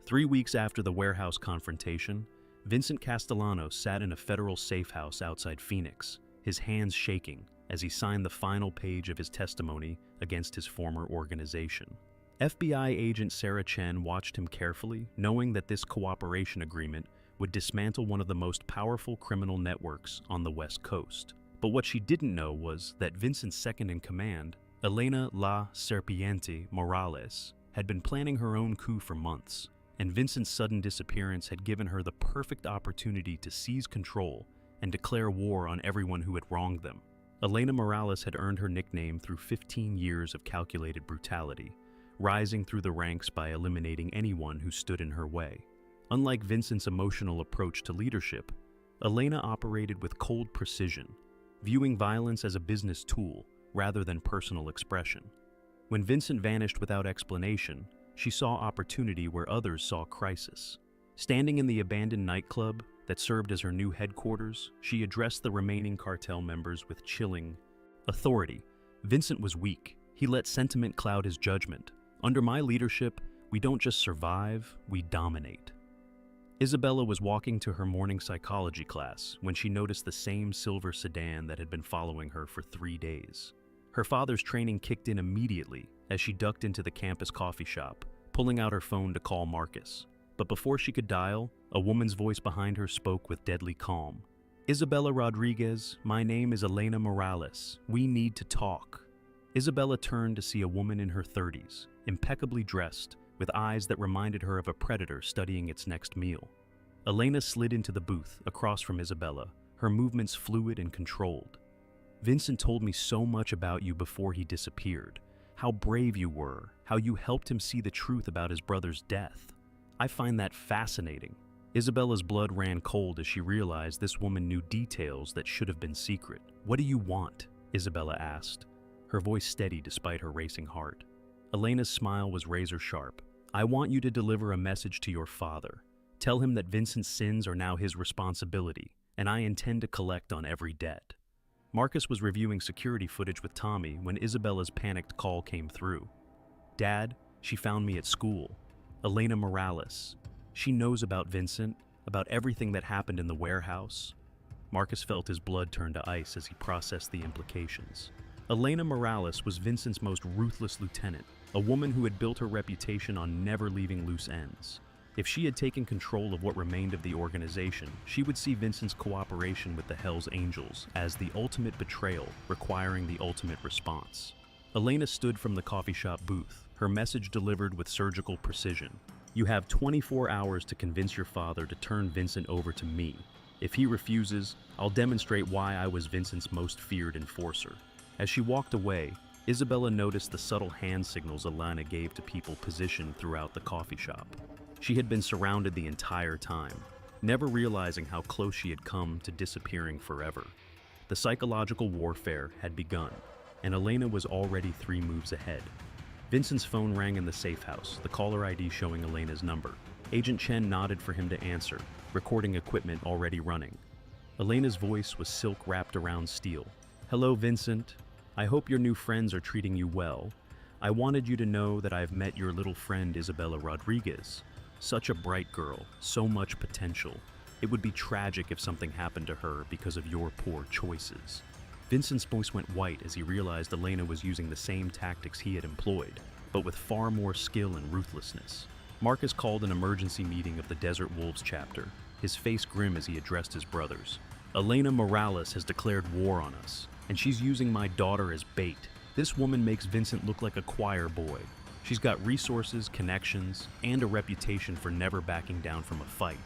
S1: 3 weeks after the warehouse confrontation, Vincent Castellanos sat in a federal safe house outside Phoenix, his hands shaking as he signed the final page of his testimony against his former organization. FBI agent Sarah Chen watched him carefully, knowing that this cooperation agreement would dismantle one of the most powerful criminal networks on the West Coast. But what she didn't know was that Vincent's second-in-command, Elena La Serpiente Morales, had been planning her own coup for months, and Vincent's sudden disappearance had given her the perfect opportunity to seize control and declare war on everyone who had wronged them. Elena Morales had earned her nickname through 15 years of calculated brutality, rising through the ranks by eliminating anyone who stood in her way. Unlike Vincent's emotional approach to leadership, Elena operated with cold precision, viewing violence as a business tool rather than personal expression. When Vincent vanished without explanation, she saw opportunity where others saw crisis. Standing in the abandoned nightclub that served as her new headquarters, she addressed the remaining cartel members with chilling authority. Vincent was weak. He let sentiment cloud his judgment. "Under my leadership, we don't just survive, we dominate." Isabella was walking to her morning psychology class when she noticed the same silver sedan that had been following her for 3 days. Her father's training kicked in immediately as she ducked into the campus coffee shop, pulling out her phone to call Marcus. But before she could dial, a woman's voice behind her spoke with deadly calm. "Isabella Rodriguez, my name is Elena Morales. We need to talk." Isabella turned to see a woman in her 30s, impeccably dressed, with eyes that reminded her of a predator studying its next meal. Elena slid into the booth across from Isabella, her movements fluid and controlled. "Vincent told me so much about you before he disappeared. How brave you were, how you helped him see the truth about his brother's death. I find that fascinating." Isabella's blood ran cold as she realized this woman knew details that should have been secret. "What do you want?" Isabella asked, her voice steady despite her racing heart. Elena's smile was razor sharp. "I want you to deliver a message to your father. Tell him that Vincent's sins are now his responsibility, and I intend to collect on every debt." Marcus was reviewing security footage with Tommy when Isabella's panicked call came through. "Dad, she found me at school. Elena Morales. She knows about Vincent, about everything that happened in the warehouse." Marcus felt his blood turn to ice as he processed the implications. Elena Morales was Vincent's most ruthless lieutenant, a woman who had built her reputation on never leaving loose ends. If she had taken control of what remained of the organization, she would see Vincent's cooperation with the Hells Angels as the ultimate betrayal, requiring the ultimate response. Elena stood from the coffee shop booth, her message delivered with surgical precision. "You have 24 hours to convince your father to turn Vincent over to me. If he refuses, I'll demonstrate why I was Vincent's most feared enforcer." As she walked away, Isabella noticed the subtle hand signals Elena gave to people positioned throughout the coffee shop. She had been surrounded the entire time, never realizing how close she had come to disappearing forever. The psychological warfare had begun, and Elena was already 3 moves ahead. Vincent's phone rang in the safe house, the caller ID showing Elena's number. Agent Chen nodded for him to answer, recording equipment already running. Elena's voice was silk wrapped around steel. "Hello, Vincent. I hope your new friends are treating you well. I wanted you to know that I've met your little friend Isabella Rodriguez. Such a bright girl, so much potential. It would be tragic if something happened to her because of your poor choices." Vincent's voice went white as he realized Elena was using the same tactics he had employed, but with far more skill and ruthlessness. Marcus called an emergency meeting of the Desert Wolves chapter, his face grim as he addressed his brothers. "Elena Morales has declared war on us, and she's using my daughter as bait. This woman makes Vincent look like a choir boy. She's got resources, connections, and a reputation for never backing down from a fight."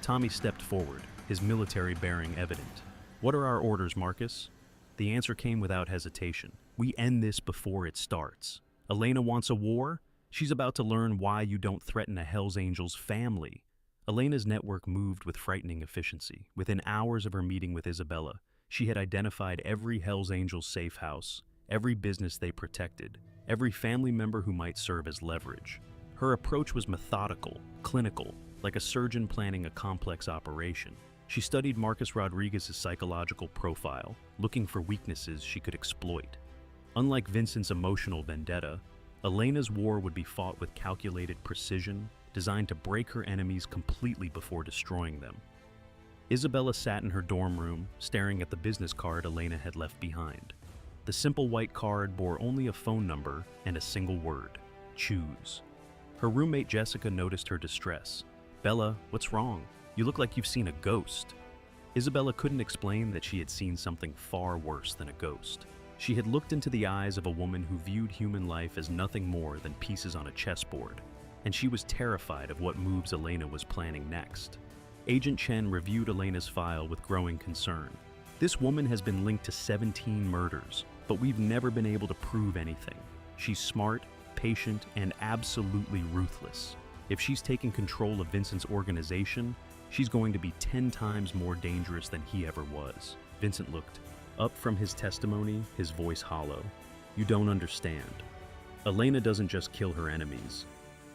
S1: Tommy stepped forward, his military bearing evident. "What are our orders, Marcus?" The answer came without hesitation. "We end this before it starts. Elena wants a war? She's about to learn why you don't threaten a Hells Angels family. Elena's network moved with frightening efficiency. Within hours of her meeting with Isabella, she had identified every Hells Angels safe house, every business they protected, every family member who might serve as leverage. Her approach was methodical, clinical, like a surgeon planning a complex operation. She studied Marcus Rodriguez's psychological profile, looking for weaknesses she could exploit. Unlike Vincent's emotional vendetta, Elena's war would be fought with calculated precision, designed to break her enemies completely before destroying them. Isabella sat in her dorm room, staring at the business card Elena had left behind. The simple white card bore only a phone number and a single word: choose. Her roommate Jessica noticed her distress. "Bella, what's wrong? You look like you've seen a ghost." Isabella couldn't explain that she had seen something far worse than a ghost. She had looked into the eyes of a woman who viewed human life as nothing more than pieces on a chessboard, and she was terrified of what moves Elena was planning next. Agent Chen reviewed Elena's file with growing concern. "This woman has been linked to 17 murders, but we've never been able to prove anything. She's smart, patient, and absolutely ruthless. If she's taking control of Vincent's organization, she's going to be 10 times more dangerous than he ever was." Vincent looked up from his testimony, his voice hollow. "You don't understand. Elena doesn't just kill her enemies.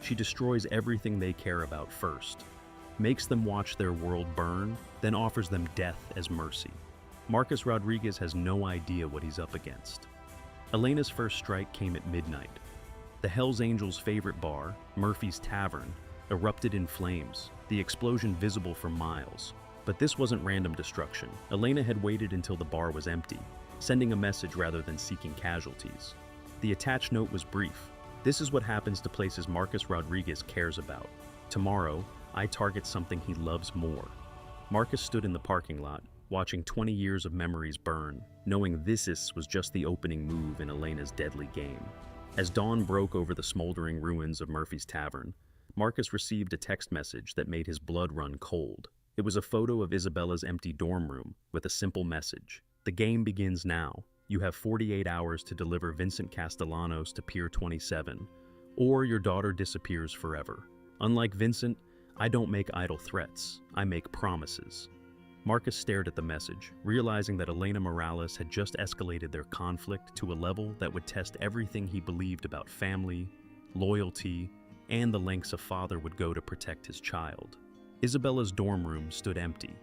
S1: She destroys everything they care about first, makes them watch their world burn, then offers them death as mercy. Marcus Rodriguez has no idea what he's up against." Elena's first strike came at midnight. The Hells Angels' favorite bar, Murphy's Tavern, erupted in flames, the explosion visible for miles. But this wasn't random destruction. Elena had waited until the bar was empty, sending a message rather than seeking casualties. The attached note was brief. "This is what happens to places Marcus Rodriguez cares about. Tomorrow, I target something he loves more." Marcus stood in the parking lot, watching 20 years of memories burn, knowing this was just the opening move in Elena's deadly game. As dawn broke over the smoldering ruins of Murphy's Tavern, Marcus received a text message that made his blood run cold. It was a photo of Isabella's empty dorm room with a simple message: "The game begins now. You have 48 hours to deliver Vincent Castellanos to Pier 27, or your daughter disappears forever. Unlike Vincent, I don't make idle threats. I make promises." Marcus stared at the message, realizing that Elena Morales had just escalated their conflict to a level that would test everything he believed about family, loyalty, and the lengths a father would go to protect his child. Isabella's dorm room stood empty,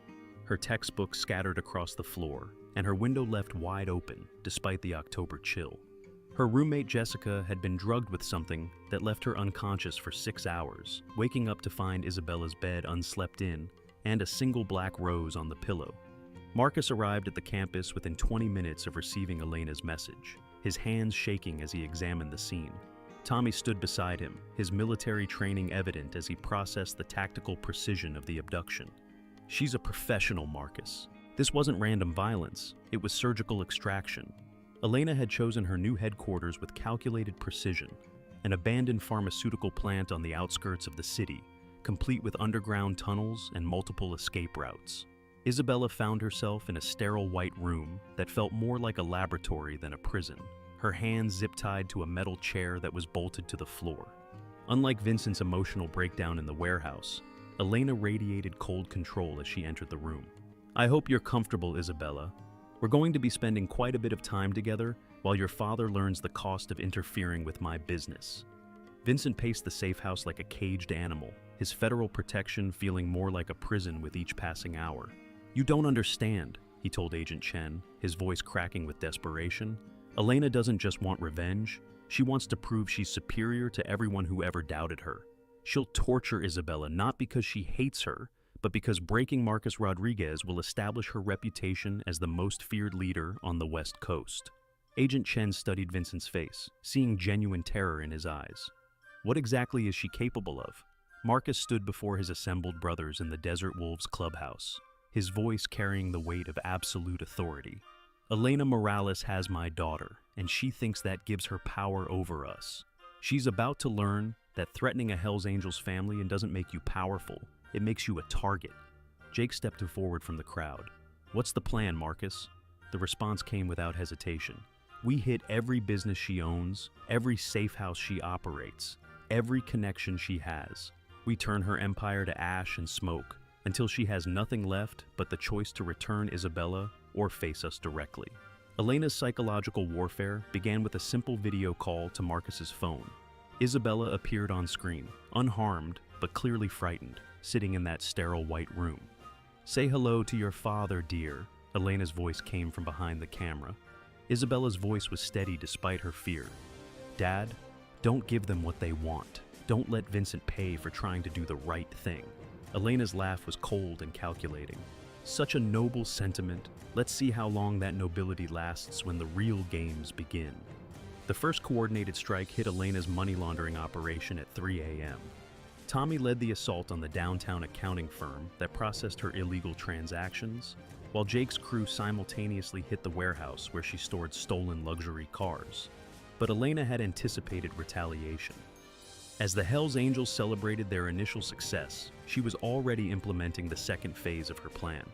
S1: her textbooks scattered across the floor, and her window left wide open despite the October chill. Her roommate Jessica had been drugged with something that left her unconscious for 6 hours, waking up to find Isabella's bed unslept in and a single black rose on the pillow. Marcus arrived at the campus within 20 minutes of receiving Elena's message, his hands shaking as he examined the scene. Tommy stood beside him, his military training evident as he processed the tactical precision of the abduction. "She's a professional, Marcus. This wasn't random violence, it was surgical extraction." Elena had chosen her new headquarters with calculated precision, an abandoned pharmaceutical plant on the outskirts of the city, complete with underground tunnels and multiple escape routes. Isabella found herself in a sterile white room that felt more like a laboratory than a prison, her hands zip-tied to a metal chair that was bolted to the floor. Unlike Vincent's emotional breakdown in the warehouse, Elena radiated cold control as she entered the room. "I hope you're comfortable, Isabella. We're going to be spending quite a bit of time together while your father learns the cost of interfering with my business." Vincent paced the safe house like a caged animal, his federal protection feeling more like a prison with each passing hour. "You don't understand," he told Agent Chen, his voice cracking with desperation. "Elena doesn't just want revenge, she wants to prove she's superior to everyone who ever doubted her. She'll torture Isabella not because she hates her, but because breaking Marcus Rodriguez will establish her reputation as the most feared leader on the West Coast." Agent Chen studied Vincent's face, seeing genuine terror in his eyes. "What exactly is she capable of?" Marcus stood before his assembled brothers in the Desert Wolves clubhouse, his voice carrying the weight of absolute authority. "Elena Morales has my daughter, and she thinks that gives her power over us. She's about to learn that threatening a Hells Angels family doesn't make you powerful, it makes you a target." Jake stepped forward from the crowd. "What's the plan, Marcus?" The response came without hesitation. "We hit every business she owns, every safe house she operates, every connection she has. We turn her empire to ash and smoke until she has nothing left but the choice to return Isabella or face us directly. Elena's psychological warfare began with a simple video call to Marcus's phone. Isabella appeared on screen, unharmed but clearly frightened, sitting in that sterile white room. "Say hello to your father, dear," Elena's voice came from behind the camera. Isabella's voice was steady despite her fear. "Dad, don't give them what they want. Don't let Vincent pay for trying to do the right thing." Elena's laugh was cold and calculating. "Such a noble sentiment. Let's see how long that nobility lasts when the real games begin." The first coordinated strike hit Elena's money laundering operation at 3 a.m. Tommy led the assault on the downtown accounting firm that processed her illegal transactions, while Jake's crew simultaneously hit the warehouse where she stored stolen luxury cars. But Elena had anticipated retaliation. As the Hells Angels celebrated their initial success, she was already implementing the second phase of her plan.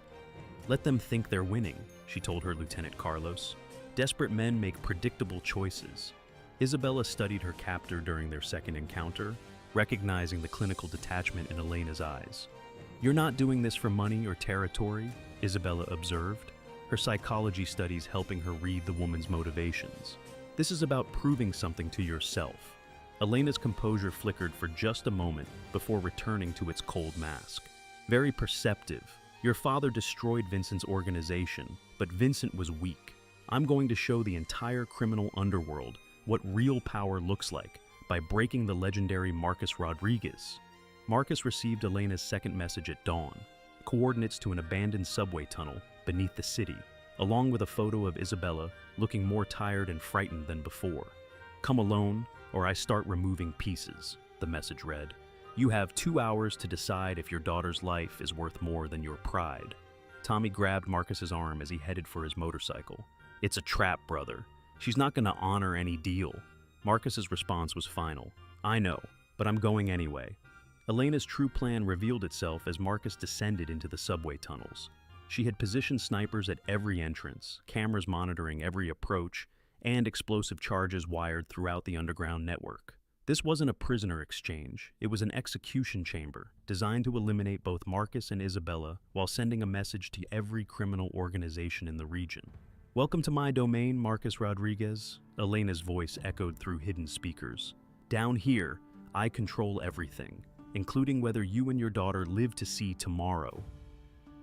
S1: "Let them think they're winning," she told her Lieutenant Carlos. "Desperate men make predictable choices." Isabella studied her captor during their second encounter, recognizing the clinical detachment in Elena's eyes. "You're not doing this for money or territory," Isabella observed, her psychology studies helping her read the woman's motivations. "This is about proving something to yourself." Elena's composure flickered for just a moment before returning to its cold mask. "Very perceptive. Your father destroyed Vincent's organization, but Vincent was weak. I'm going to show the entire criminal underworld what real power looks like by breaking the legendary Marcus Rodriguez." Marcus received Elena's second message at dawn, coordinates to an abandoned subway tunnel beneath the city, along with a photo of Isabella looking more tired and frightened than before. "Come alone, or I start removing pieces," the message read. "You have 2 hours to decide if your daughter's life is worth more than your pride." Tommy grabbed Marcus's arm as he headed for his motorcycle. "It's a trap, brother. She's not going to honor any deal." Marcus's response was final. "I know, but I'm going anyway." Elena's true plan revealed itself as Marcus descended into the subway tunnels. She had positioned snipers at every entrance, cameras monitoring every approach, and explosive charges wired throughout the underground network. This wasn't a prisoner exchange, it was an execution chamber, designed to eliminate both Marcus and Isabella while sending a message to every criminal organization in the region. "Welcome to my domain, Marcus Rodriguez," Elena's voice echoed through hidden speakers. "Down here, I control everything, including whether you and your daughter live to see tomorrow."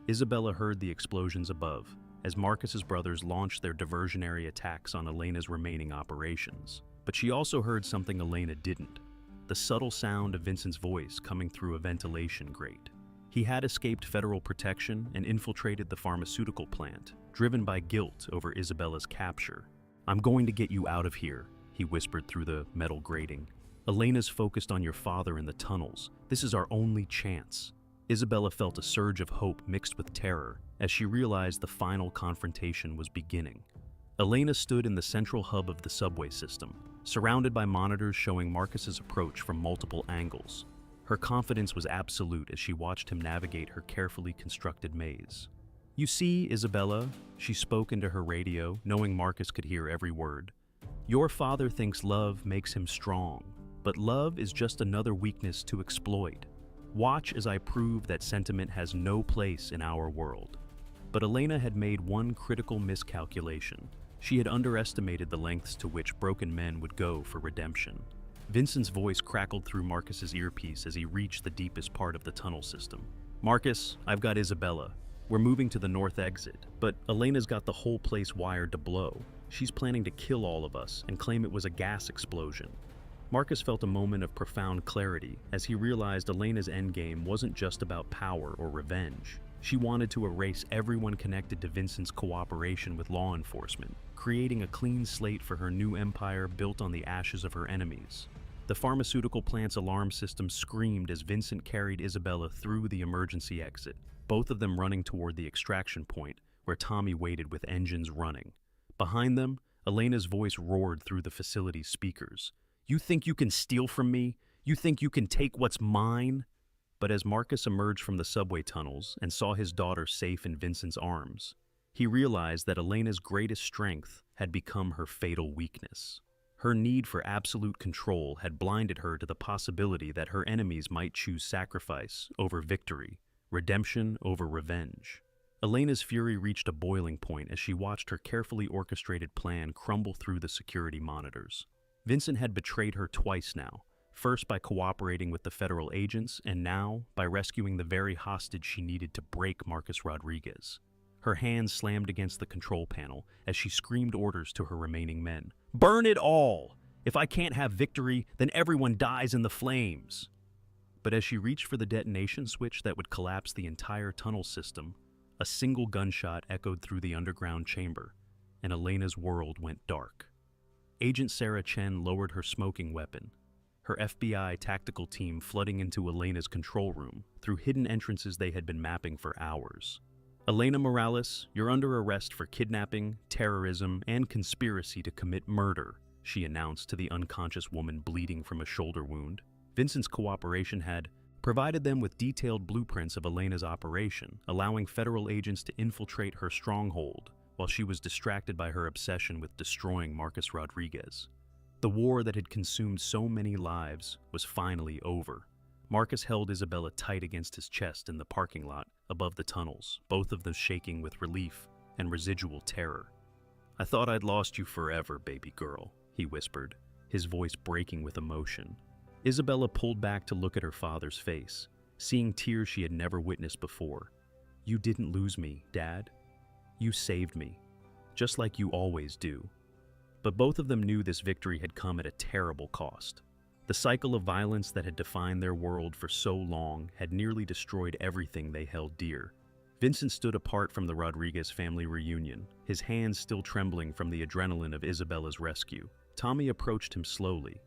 S1: Isabella heard the explosions above, as Marcus's brothers launched their diversionary attacks on Elena's remaining operations. But she also heard something Elena didn't: the subtle sound of Vincent's voice coming through a ventilation grate. He had escaped federal protection and infiltrated the pharmaceutical plant, driven by guilt over Isabella's capture. "I'm going to get you out of here," he whispered through the metal grating. "Elena's focused on your father in the tunnels. This is our only chance." Isabella felt a surge of hope mixed with terror as she realized the final confrontation was beginning. Elena stood in the central hub of the subway system, surrounded by monitors showing Marcus's approach from multiple angles. Her confidence was absolute as she watched him navigate her carefully constructed maze. "You see, Isabella," she spoke into her radio, knowing Marcus could hear every word. "Your father thinks love makes him strong, but love is just another weakness to exploit. Watch as I prove that sentiment has no place in our world." But Elena had made one critical miscalculation. She had underestimated the lengths to which broken men would go for redemption. Vincent's voice crackled through Marcus's earpiece as he reached the deepest part of the tunnel system. "Marcus, I've got Isabella. We're moving to the north exit, but Elena's got the whole place wired to blow. She's planning to kill all of us and claim it was a gas explosion." Marcus felt a moment of profound clarity as he realized Elena's endgame wasn't just about power or revenge. She wanted to erase everyone connected to Vincent's cooperation with law enforcement, creating a clean slate for her new empire built on the ashes of her enemies. The pharmaceutical plant's alarm system screamed as Vincent carried Isabella through the emergency exit, both of them running toward the extraction point, where Tommy waited with engines running. Behind them, Elena's voice roared through the facility's speakers. "You think you can steal from me? You think you can take what's mine?" But as Marcus emerged from the subway tunnels and saw his daughter safe in Vincent's arms, he realized that Elena's greatest strength had become her fatal weakness. Her need for absolute control had blinded her to the possibility that her enemies might choose sacrifice over victory, redemption over revenge. Elena's fury reached a boiling point as she watched her carefully orchestrated plan crumble through the security monitors. Vincent had betrayed her twice now, first by cooperating with the federal agents and now by rescuing the very hostage she needed to break Marcus Rodriguez. Her hands slammed against the control panel as she screamed orders to her remaining men. "Burn it all! If I can't have victory, then everyone dies in the flames!" But as she reached for the detonation switch that would collapse the entire tunnel system, a single gunshot echoed through the underground chamber, and Elena's world went dark. Agent Sarah Chen lowered her smoking weapon, her FBI tactical team flooding into Elena's control room through hidden entrances they had been mapping for hours. "Elena Morales, you're under arrest for kidnapping, terrorism, and conspiracy to commit murder," she announced to the unconscious woman bleeding from a shoulder wound. Vincent's cooperation had provided them with detailed blueprints of Elena's operation, allowing federal agents to infiltrate her stronghold while she was distracted by her obsession with destroying Marcus Rodriguez. The war that had consumed so many lives was finally over. Marcus held Isabella tight against his chest in the parking lot above the tunnels, both of them shaking with relief and residual terror. "I thought I'd lost you forever, baby girl," he whispered, his voice breaking with emotion. Isabella pulled back to look at her father's face, seeing tears she had never witnessed before. "You didn't lose me, Dad. You saved me, just like you always do." But both of them knew this victory had come at a terrible cost. The cycle of violence that had defined their world for so long had nearly destroyed everything they held dear. Vincent stood apart from the Rodriguez family reunion, his hands still trembling from the adrenaline of Isabella's rescue. Tommy approached him slowly,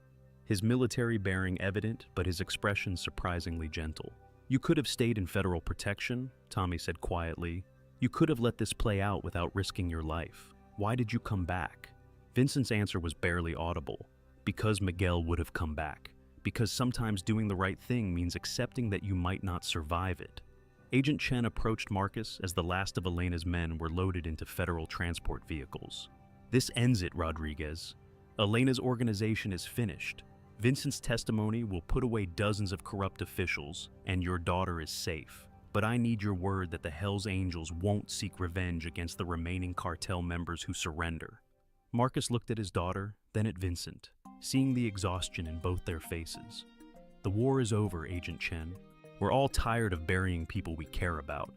S1: his military bearing evident, but his expression surprisingly gentle. "You could have stayed in federal protection," Tommy said quietly. "You could have let this play out without risking your life. Why did you come back?" Vincent's answer was barely audible. "Because Miguel would have come back. Because sometimes doing the right thing means accepting that you might not survive it." Agent Chen approached Marcus as the last of Elena's men were loaded into federal transport vehicles. "This ends it, Rodriguez. Elena's organization is finished. Vincent's testimony will put away dozens of corrupt officials, and your daughter is safe. But I need your word that the Hells Angels won't seek revenge against the remaining cartel members who surrender." Marcus looked at his daughter, then at Vincent, seeing the exhaustion in both their faces. "The war is over, Agent Chen. We're all tired of burying people we care about."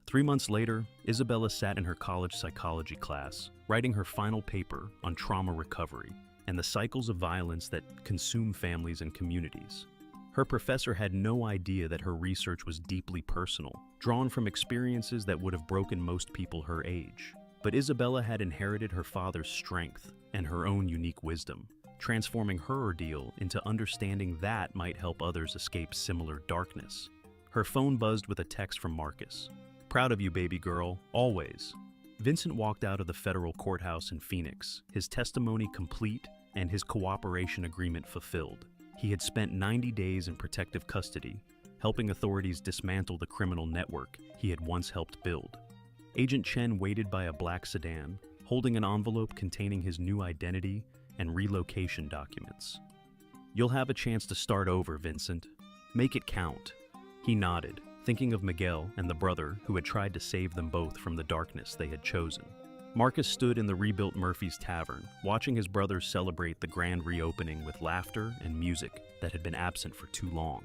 S1: 3 months later, Isabella sat in her college psychology class, writing her final paper on trauma recovery and the cycles of violence that consume families and communities. Her professor had no idea that her research was deeply personal, drawn from experiences that would have broken most people her age. But Isabella had inherited her father's strength and her own unique wisdom, transforming her ordeal into understanding that might help others escape similar darkness. Her phone buzzed with a text from Marcus. "Proud of you, baby girl, always." Vincent walked out of the federal courthouse in Phoenix, his testimony complete and his cooperation agreement fulfilled. He had spent 90 days in protective custody, helping authorities dismantle the criminal network he had once helped build. Agent Chen waited by a black sedan, holding an envelope containing his new identity and relocation documents. "You'll have a chance to start over, Vincent. Make it count." He nodded, thinking of Miguel and the brother who had tried to save them both from the darkness they had chosen. Marcus stood in the rebuilt Murphy's Tavern, watching his brothers celebrate the grand reopening with laughter and music that had been absent for too long.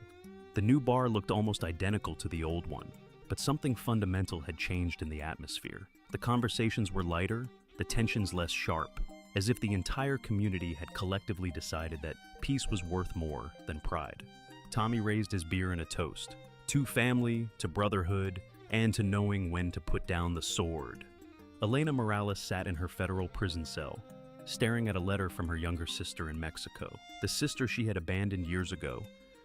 S1: The new bar looked almost identical to the old one, but something fundamental had changed in the atmosphere. The conversations were lighter, the tensions less sharp, as if the entire community had collectively decided that peace was worth more than pride. Tommy raised his beer in a toast, to family, to brotherhood, and to knowing when to put down the sword. Elena Morales sat in her federal prison cell, staring at a letter from her younger sister in Mexico. The sister she had abandoned years ago,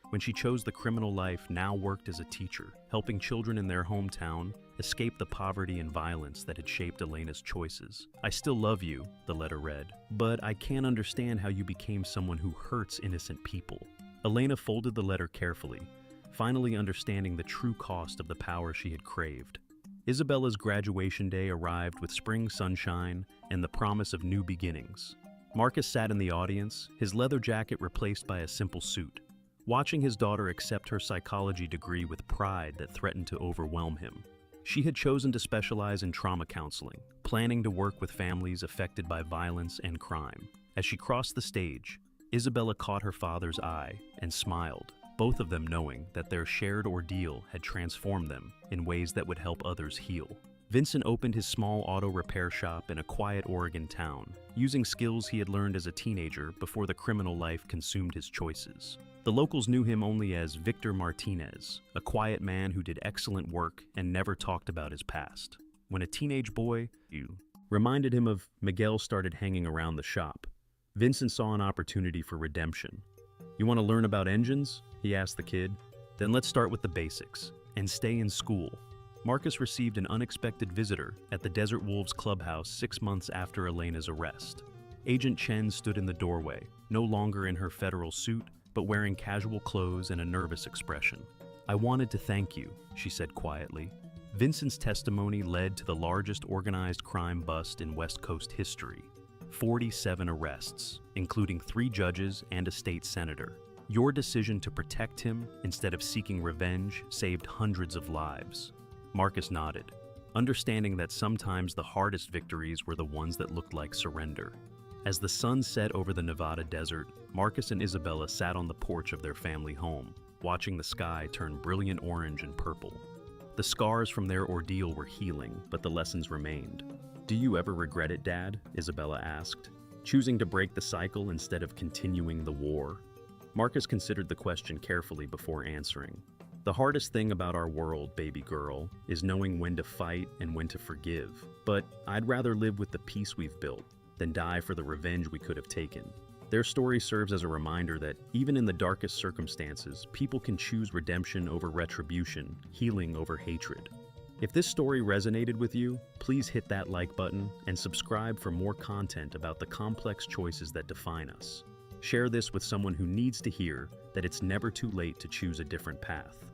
S1: when she chose the criminal life, now worked as a teacher, helping children in their hometown escape the poverty and violence that had shaped Elena's choices. "I still love you," the letter read, "but I can't understand how you became someone who hurts innocent people." Elena folded the letter carefully, finally understanding the true cost of the power she had craved. Isabella's graduation day arrived with spring sunshine and the promise of new beginnings. Marcus sat in the audience, his leather jacket replaced by a simple suit, watching his daughter accept her psychology degree with pride that threatened to overwhelm him. She had chosen to specialize in trauma counseling, planning to work with families affected by violence and crime. As she crossed the stage, Isabella caught her father's eye and smiled, both of them knowing that their shared ordeal had transformed them in ways that would help others heal. Vincent opened his small auto repair shop in a quiet Oregon town, using skills he had learned as a teenager before the criminal life consumed his choices. The locals knew him only as Victor Martinez, a quiet man who did excellent work and never talked about his past. When a teenage boy reminded him of Miguel started hanging around the shop, Vincent saw an opportunity for redemption. "You want to learn about engines?" he asked the kid. "Then let's start with the basics and stay in school." Marcus received an unexpected visitor at the Desert Wolves clubhouse 6 months after Elena's arrest. Agent Chen stood in the doorway, no longer in her federal suit, but wearing casual clothes and a nervous expression. "I wanted to thank you," she said quietly. Vincent's testimony led to the largest organized crime bust in West Coast history. 47 arrests, including 3 judges and a state senator. Your decision to protect him instead of seeking revenge saved hundreds of lives. Marcus nodded, understanding that sometimes the hardest victories were the ones that looked like surrender. As the sun set over the Nevada desert, Marcus and Isabella sat on the porch of their family home, watching the sky turn brilliant orange and purple. The scars from their ordeal were healing, but the lessons remained. "Do you ever regret it, Dad?" Isabella asked, choosing to break the cycle instead of continuing the war. Marcus considered the question carefully before answering. "The hardest thing about our world, baby girl, is knowing when to fight and when to forgive. But I'd rather live with the peace we've built than die for the revenge we could have taken." Their story serves as a reminder that even in the darkest circumstances, people can choose redemption over retribution, healing over hatred. If this story resonated with you, please hit that like button and subscribe for more content about the complex choices that define us. Share this with someone who needs to hear that it's never too late to choose a different path.